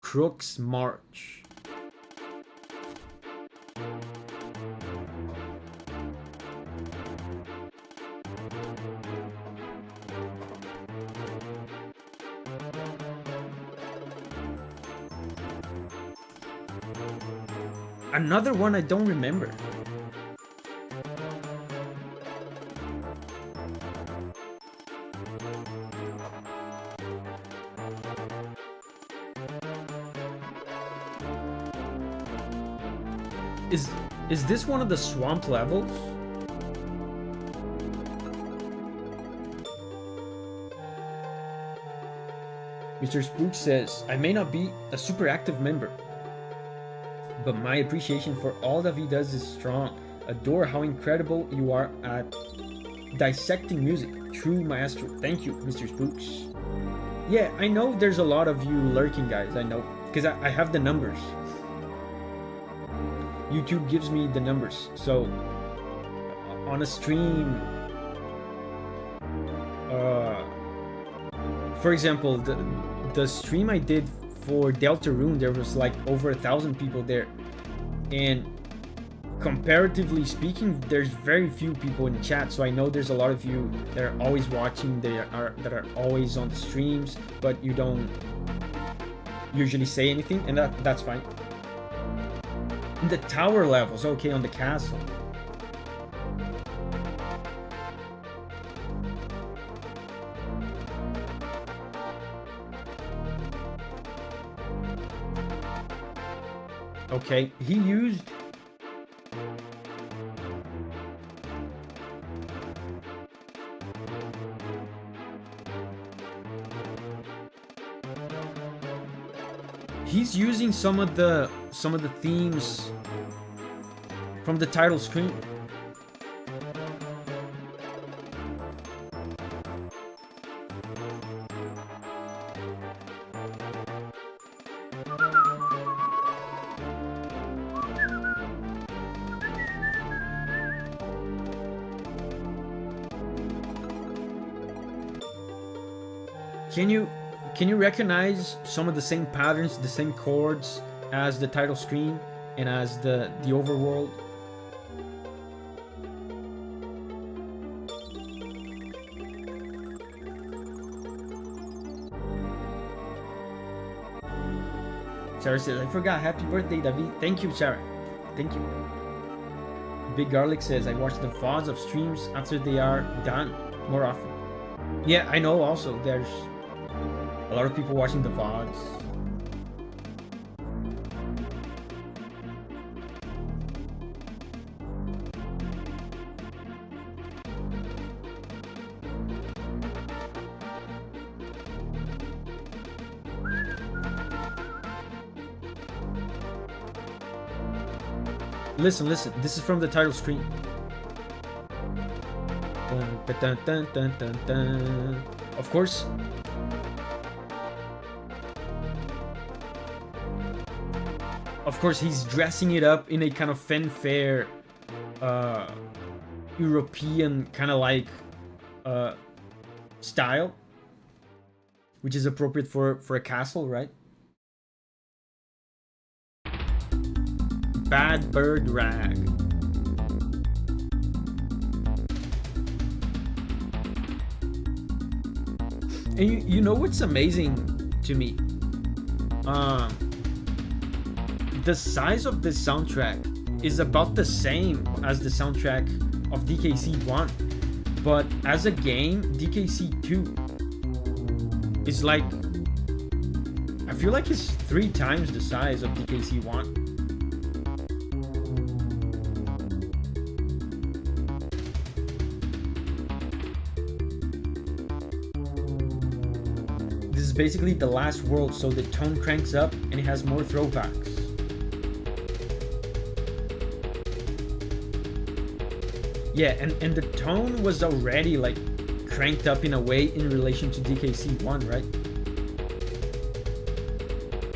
Crook's March. Another one I don't remember. Is this one of the swamp levels? Mr. Spook says, I may not be a super active member, but my appreciation for all Davi does is strong. Adore how incredible you are at dissecting music. True maestro. Thank you, Mr. Spooks. Yeah, I know there's a lot of you lurking, guys. I know, because I have the numbers. YouTube gives me the numbers. So on a stream, for example, the stream I did for Deltarune, there was like over 1,000 people there, and comparatively speaking, there's very few people in chat. So I know there's a lot of you that are always watching, that are always on the streams, but you don't usually say anything, and that's fine. In the tower levels, okay, on the castle. Okay, he used... He's using some of the themes from the title screen. Can you recognize some of the same patterns, the same chords as the title screen and as the overworld? Sarah says, I forgot. Happy birthday, Davi. Thank you, Sarah. Thank you. Big Garlic says, I watch the VODs of streams after they are done more often. Yeah, I know also. There's a lot of people watching the VODs. Listen, this is from the title screen. Dun, dun, dun, dun, dun. Of course. Of course, he's dressing it up in a kind of fanfare, European kind of like style, which is appropriate for a castle, right? Bad Bird Rag. And you know what's amazing to me? The size of this soundtrack is about the same as the soundtrack of DKC 1, But as a game, DKC 2 is like, I feel like it's 3 times the size of DKC 1. This is basically the last world, so the tone cranks up and it has more throwbacks. Yeah, and the tone was already like cranked up in a way in relation to DKC 1, right?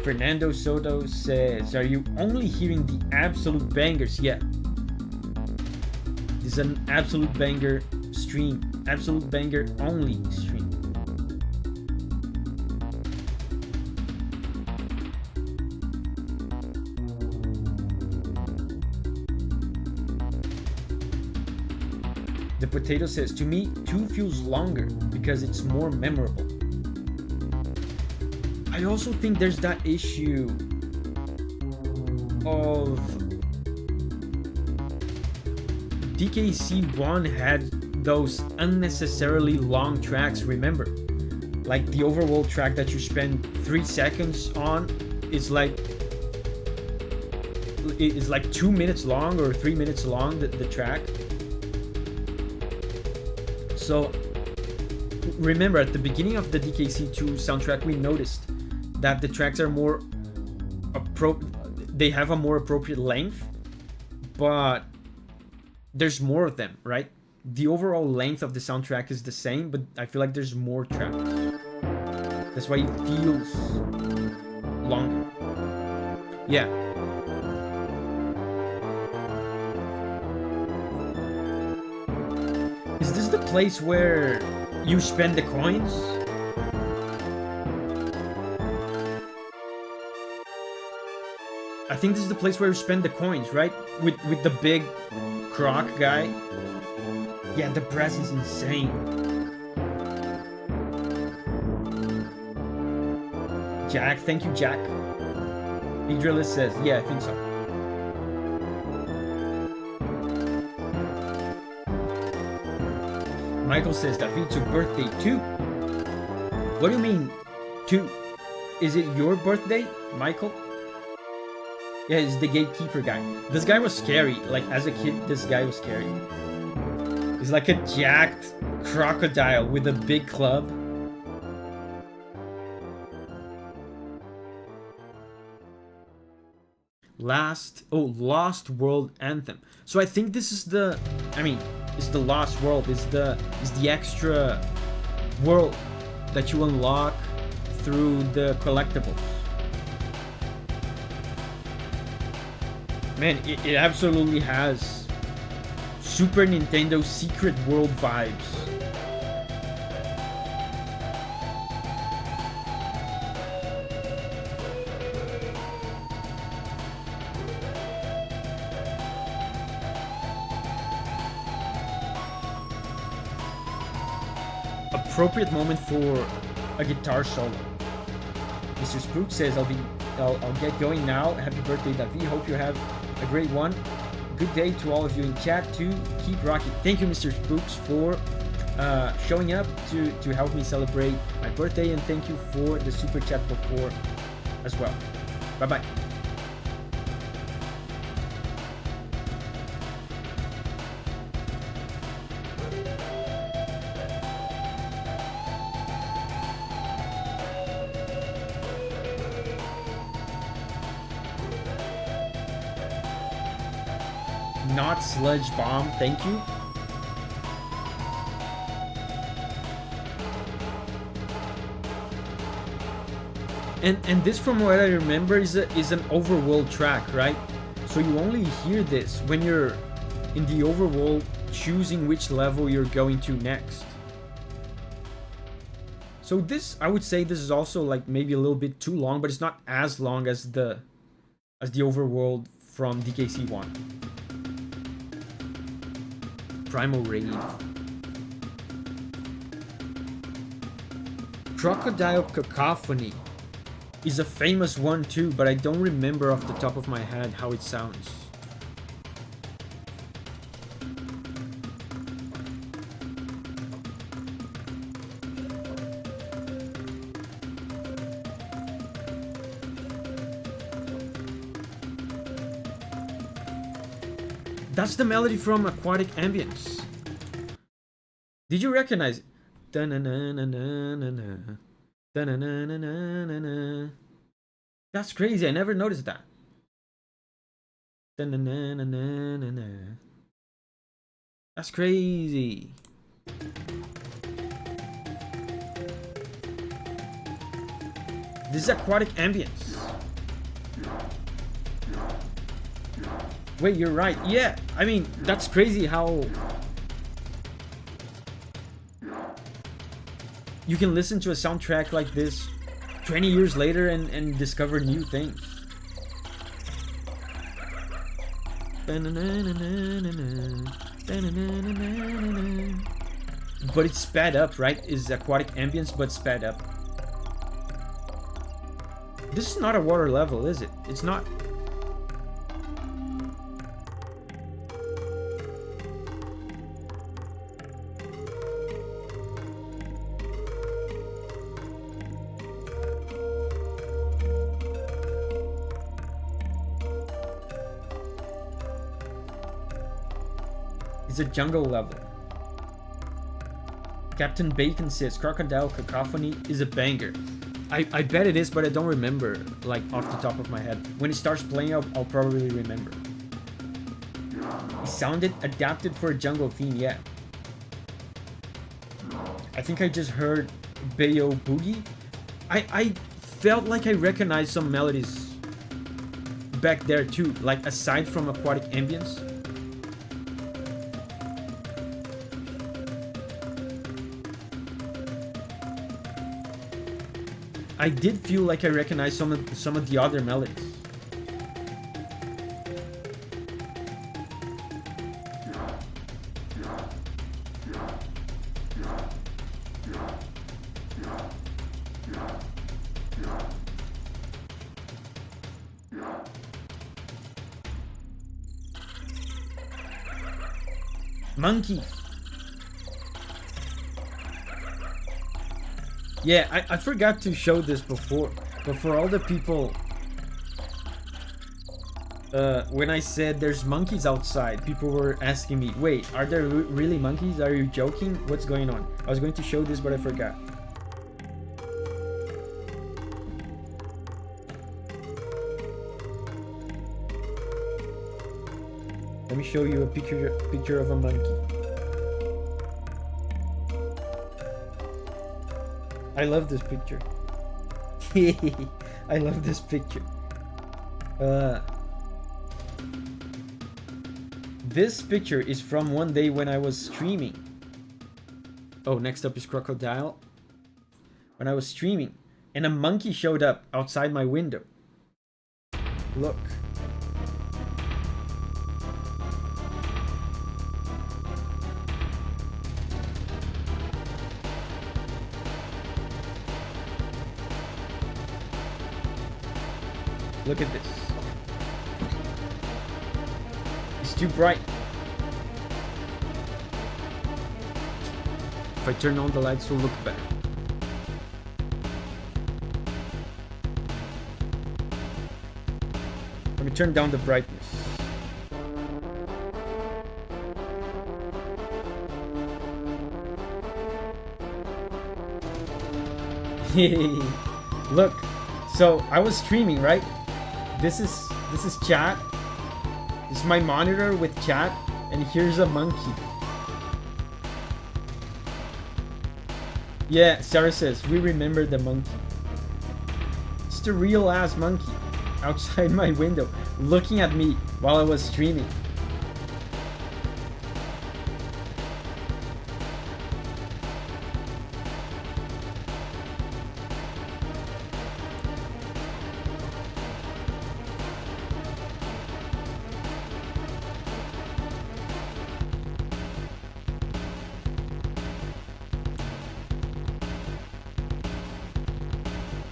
Fernando Soto says, are you only hearing the absolute bangers? Yeah. This is an absolute banger stream. Absolute banger only stream. The potato says, to me, 2 feels longer because it's more memorable. I also think there's that issue of DKC 1 had those unnecessarily long tracks, remember? Like the overworld track that you spend 3 seconds on is like 2 minutes long or 3 minutes long, the track. So remember, at the beginning of the DKC 2 soundtrack, we noticed that the tracks are more they have a more appropriate length, but there's more of them, right? The overall length of the soundtrack is the same, but I feel like there's more tracks. That's why it feels longer. Yeah. Is this the place where you spend the coins? I think this is the place where you spend the coins, right? With the big croc guy. Yeah, the brass is insane. Jack, thank you, Jack. Idrilis says, yeah, I think so. Michael says, Davi took birthday too. What do you mean, 2? Is it your birthday, Michael? Yeah, he's the gatekeeper guy. This guy was scary. Like, as a kid, this guy was scary. He's like a jacked crocodile with a big club. Lost World Anthem. So I think this is the, it's the Lost World. It's the extra world that you unlock through the collectibles. Man, it absolutely has Super Nintendo Secret World vibes. Appropriate moment for a guitar solo. Mr. Spook says, I'll get going now. Happy birthday, Davi. Hope you have a great one. Good day to all of you in chat too. Keep rocking. Thank you, Mr. Spooks, for showing up to help me celebrate my birthday, and thank you for the super chat before as well. Bye bye. Not Sludge Bomb, thank you. And this, from what I remember, is an overworld track, right? So you only hear this when you're in the overworld choosing which level you're going to next. So this, I would say this is also like maybe a little bit too long, but it's not as long as the overworld from DKC 1. Primal Rage. Crocodile Cacophony is a famous one too, but I don't remember off the top of my head how it sounds. That's the melody from Aquatic Ambience. Did you recognize it? Da-na-na-na-na-na-na. Da-na-na-na-na-na-na. That's crazy. I never noticed that. Da-na-na-na-na-na-na. That's crazy. This is Aquatic Ambience. Wait, you're right. Yeah, I mean, that's crazy how you can listen to a soundtrack like this 20 years later and discover new things. But it's sped up, right? It's Aquatic Ambience, but sped up. This is not a water level, is it? It's not. It's a jungle level. Captain Bacon says Crocodile Cacophony is a banger. I bet it is, but I don't remember, like, off the top of my head. When it starts playing, I'll probably remember. It sounded adapted for a jungle theme, yeah. I think I just heard Bayo Boogie. I felt like I recognized some melodies back there too, like aside from Aquatic Ambience. I did feel like I recognized some of the other melodies. Monkey. Yeah, I forgot to show this before, but for all the people, when I said there's monkeys outside, people were asking me, wait, are there really monkeys? Are you joking? What's going on? I was going to show this, but I forgot. Let me show you a picture of a monkey. I love this picture. I love this picture. This picture is from one day when I was streaming. Oh, next up is Crocodile. When I was streaming, and a monkey showed up outside my window. Look. Look at this. It's too bright. If I turn on the lights, it'll look better. Let me turn down the brightness. Look, so I was streaming, right? This is chat. This is my monitor with chat, and here's a monkey. Yeah, Sarah says, we remember the monkey. It's the real ass monkey outside my window, looking at me while I was streaming.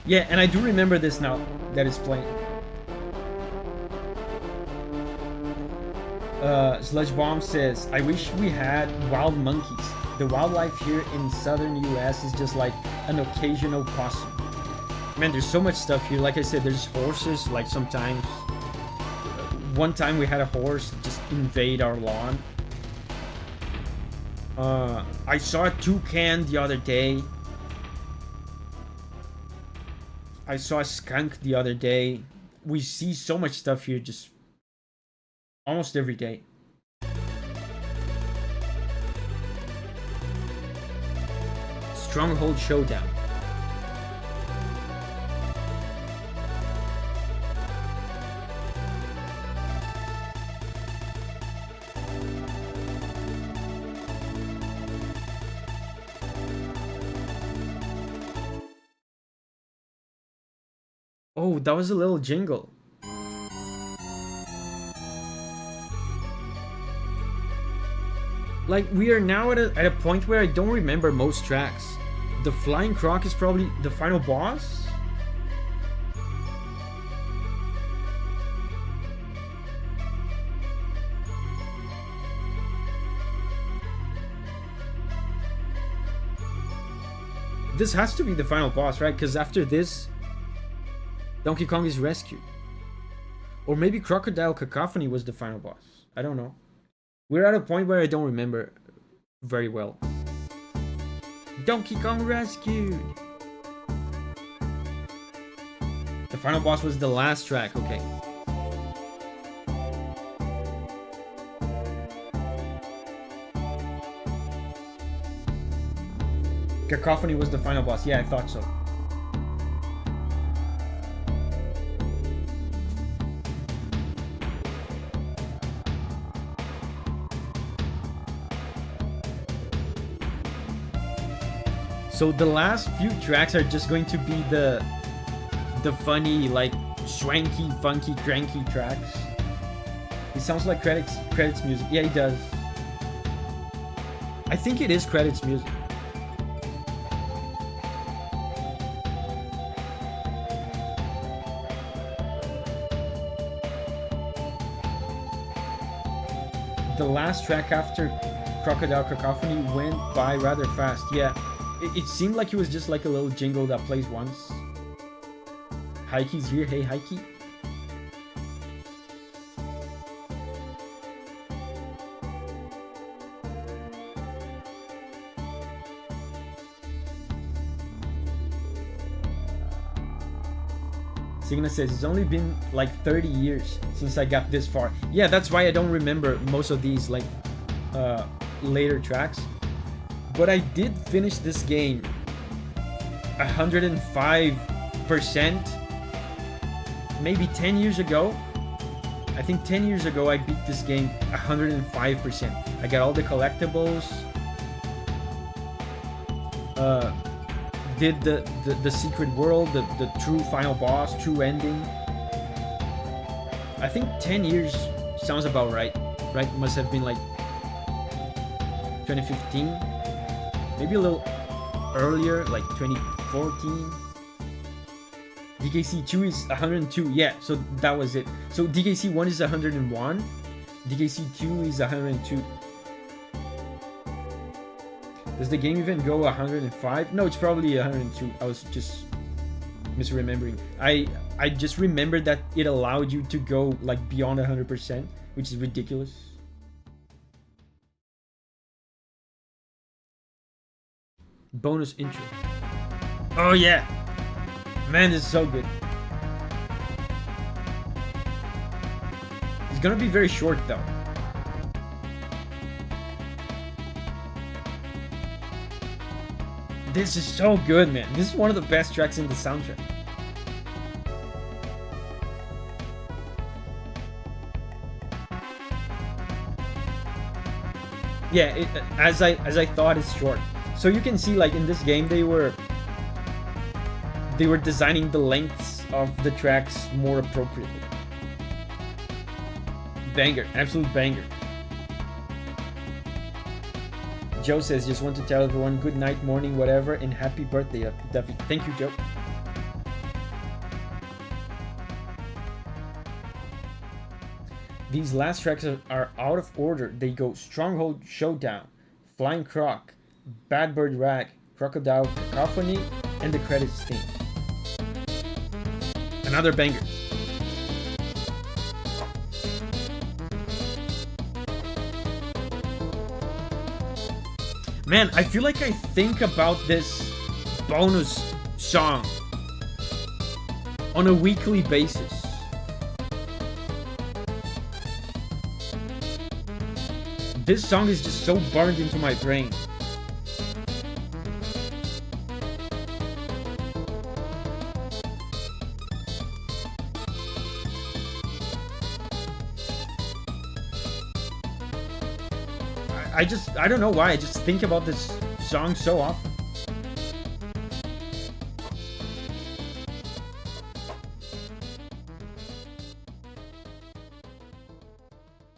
Yeah, and I do remember this now that it's playing. Sludge Bomb says, I wish we had wild monkeys. The wildlife here in southern US is just like an occasional possum. Man, there's so much stuff here. Like I said, there's horses, like sometimes one time we had a horse just invade our lawn. I saw a toucan the other day. I saw a skunk the other day. We see so much stuff here just almost every day. Stronghold Showdown. Oh, that was a little jingle. Like, we are now at a point where I don't remember most tracks. The Flying Croc is probably the final boss? This has to be the final boss, right? Because after this, Donkey Kong is rescued. Or maybe Crocodile Cacophony was the final boss. I don't know. We're at a point where I don't remember very well. Donkey Kong rescued! The final boss was the last track, okay. Cacophony was the final boss. Yeah, I thought so. So the last few tracks are just going to be the funny, like, swanky, funky, cranky tracks. It sounds like credits music. Yeah, it does. I think it is credits music. The last track after Crocodile Cacophony went by rather fast. Yeah. It seemed like it was just like a little jingle that plays once. Heike's here. Hey, Heike. Signa says, it's only been like 30 years since I got this far. Yeah, that's why I don't remember most of these like later tracks. But I did finish this game 105%, maybe 10 years ago. I think 10 years ago I beat this game 105%. I got all the collectibles, did the secret world, the true final boss, true ending. I think 10 years sounds about right. Right? Must have been like 2015. Maybe a little earlier, like 2014. DKC 2 is 102. Yeah, so that was it. So DKC 1 is 101. DKC 2 is 102. Does the game even go 105? No, it's probably 102. I was just misremembering. I just remembered that it allowed you to go like beyond 100%, which is ridiculous. Bonus intro. Oh yeah, man, this is so good. It's gonna be very short though. This is so good, man. This is one of the best tracks in the soundtrack. Yeah, as I thought, it's short. So you can see, like, in this game, they were designing the lengths of the tracks more appropriately. Banger, absolute banger. Joe says, just want to tell everyone good night, morning, whatever, and happy birthday, Davi. Thank you, Joe. These last tracks are out of order. They go Stronghold Showdown, Flying Croc, Bad Bird Rag, Crocodile Cacophony, and the credits theme. Another banger. Man, I feel like I think about this bonus song on a weekly basis. This song is just so burned into my brain. I don't know why, I just think about this song so often.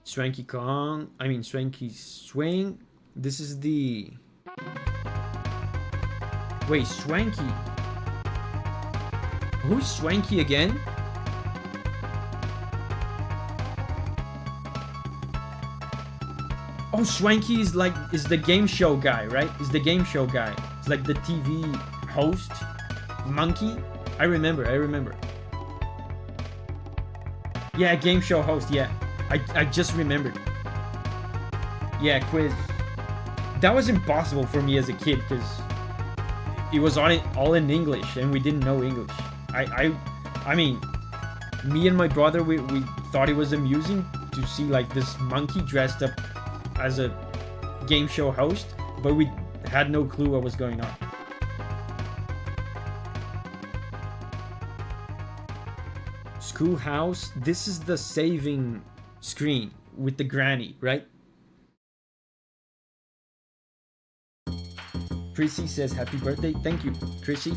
Swanky Swanky Swing. This is the... Wait, Swanky. Who's Swanky again? Oh, Swanky is the game show guy, right? Is the game show guy. It's like the TV host. Monkey? I remember. Yeah, game show host, yeah. I just remembered. Yeah, quiz. That was impossible for me as a kid because it was all in English and we didn't know English. I mean, me and my brother, we thought it was amusing to see like this monkey dressed up as a game show host, but we had no clue what was going on. Schoolhouse. This is the saving screen with the granny, right? Chrissy says happy birthday. Thank you, Chrissy.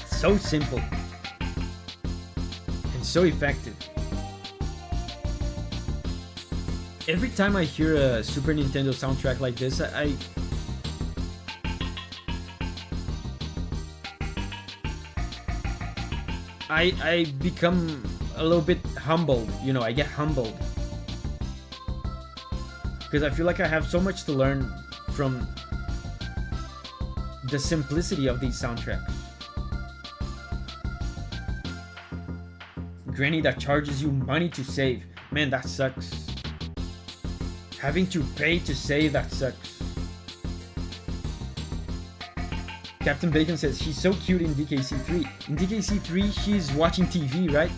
So simple and so effective. Every time I hear a Super Nintendo soundtrack like this, I become a little bit humbled, you know, I get humbled. Because I feel like I have so much to learn from the simplicity of these soundtracks. Granny that charges you money to save. Man, that sucks. Having to pay to save, that sucks. Captain Bacon says she's so cute in DKC3. In DKC3, she's watching TV, right?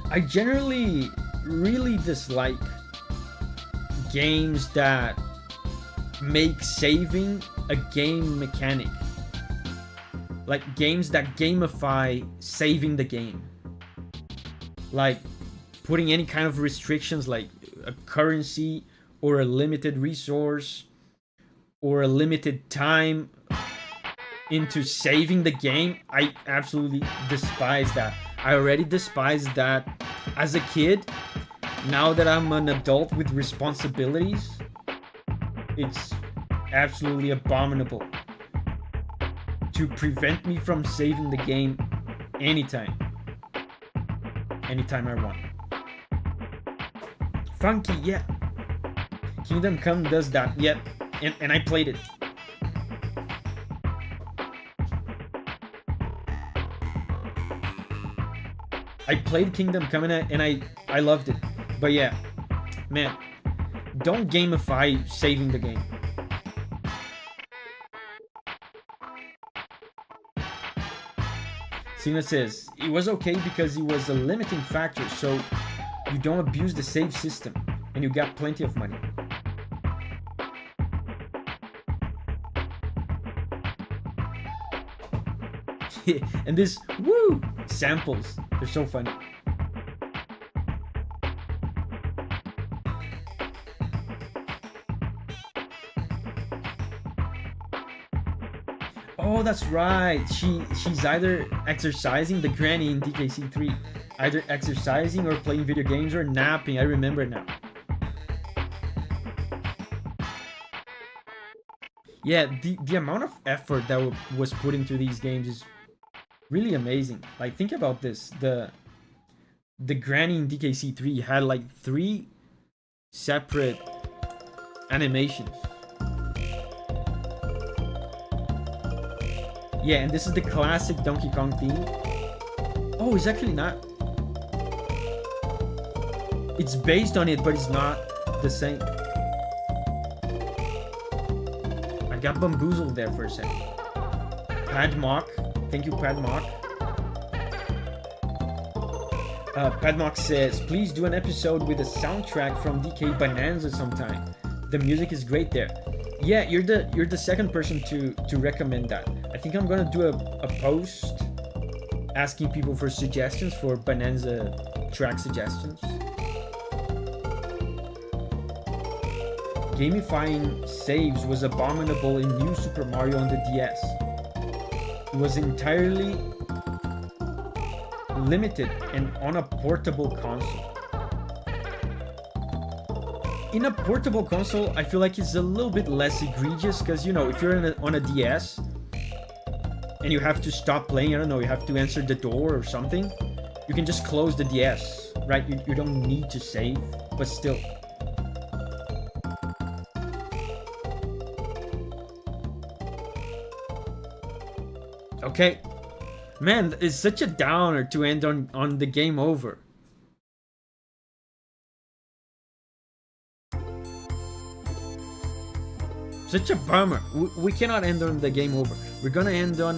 I generally really dislike games that make saving a game mechanic. Like games that gamify saving the game. Like putting any kind of restrictions like a currency or a limited resource or a limited time into saving the game. I absolutely despise that. I already despised that as a kid. Now that I'm an adult with responsibilities, it's absolutely abominable to prevent me from saving the game anytime I want. Funky, yeah. Kingdom Come does that, yep. And I played it. I played Kingdom Come and I loved it. But yeah, man, don't gamify saving the game. Cena says, it was okay because it was a limiting factor, so you don't abuse the save system and you got plenty of money. And this, woo, samples, they're so funny. Oh, that's right. She's either exercising, the granny in DKC3, either exercising or playing video games or napping. I remember now. Yeah, the amount of effort that was put into these games is really amazing. Like, think about this. The granny in DKC3 had like 3 separate animations. Yeah, and this is the classic Donkey Kong theme. Oh, it's actually not. It's based on it, but it's not the same. I got bamboozled there for a second. Padmock. Thank you, Padmock. Padmock says, please do an episode with a soundtrack from DK Bonanza sometime. The music is great there. Yeah, you're the second person to recommend that. I think I'm gonna do a post asking people for suggestions for Bonanza track suggestions. Gamifying saves was abominable in New Super Mario on the DS. It was entirely limited and on a portable console. In a portable console, I feel like it's a little bit less egregious because, you know, if you're on a DS and you have to stop playing, I don't know, you have to answer the door or something, you can just close the DS, right? You don't need to save, but still. Okay. Man, it's such a downer to end on the game over. Such a bummer. We cannot end on the game over. We're gonna end on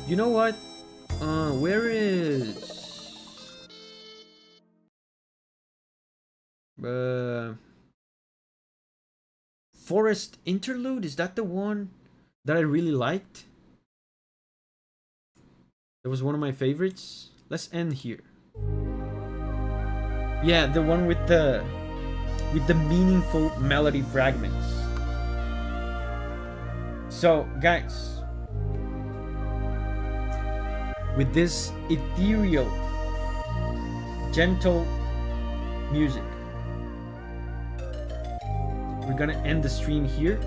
you know what? Where is Forest Interlude? Is that the one that I really liked? That was one of my favorites. Let's end here. Yeah, the one with the meaningful melody fragments. So, guys, with this ethereal, gentle music, we're gonna end the stream here.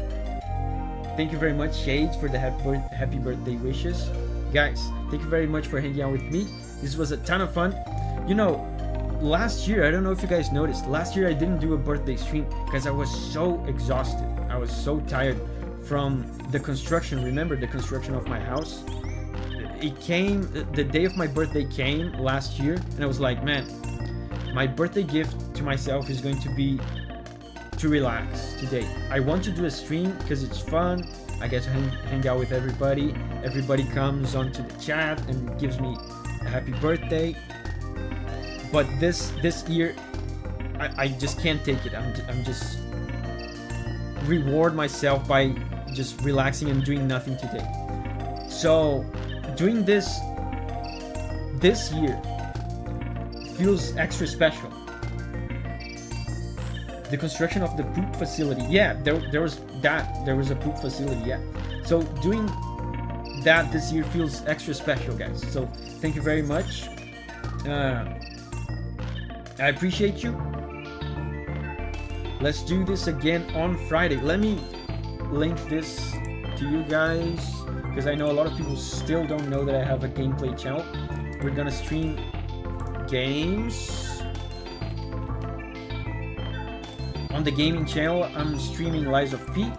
Thank you very much, Shades, for the happy birthday wishes. Guys, thank you very much for hanging out with me. This was a ton of fun. You know, last year, I don't know if you guys noticed, last year I didn't do a birthday stream because I was so exhausted. I was so tired from the construction. Remember the construction of my house? It came, the day of my birthday came last year, and I was like, man, my birthday gift to myself is going to be to relax today. I want to do a stream because it's fun. I get to hang out with everybody. Everybody comes onto the chat and gives me a happy birthday. But this year, I just can't take it. I'm just reward myself by just relaxing and doing nothing today. So doing this year feels extra special. The construction of the poop facility. Yeah, there was a poop facility, yeah. So doing that this year feels extra special, guys. So thank you very much. I appreciate you. Let's do this again on Friday. Let me link this to you guys because I know a lot of people still don't know that I have a gameplay channel. We're gonna stream games. On the gaming channel, I'm streaming Lies of P.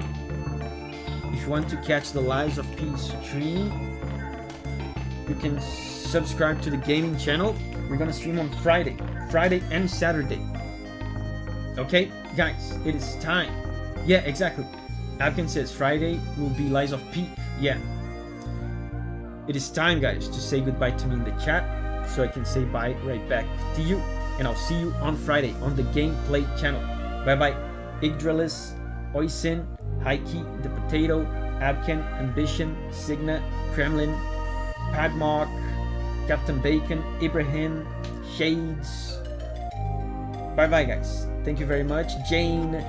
If you want to catch the Lies of P stream, you can subscribe to the gaming channel. We're gonna stream on Friday and Saturday. Okay, guys, it is time. Yeah, exactly. Abkin says Friday will be Lies of P. Yeah. It is time, guys, to say goodbye to me in the chat so I can say bye right back to you. And I'll see you on Friday on the gameplay channel. Bye bye. Yggdralis, Oisin, Heike, The Potato, Abken, Ambition, Signa, Kremlin, Padmock, Captain Bacon, Ibrahim, Shades. Bye bye, guys. Thank you very much. Jane,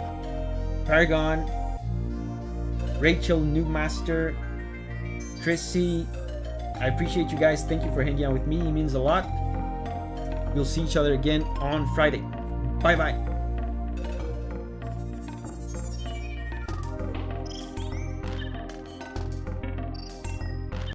Paragon, Rachel, Noobmaster, Chrissy. I appreciate you guys. Thank you for hanging out with me. It means a lot. We'll see each other again on Friday. Bye bye.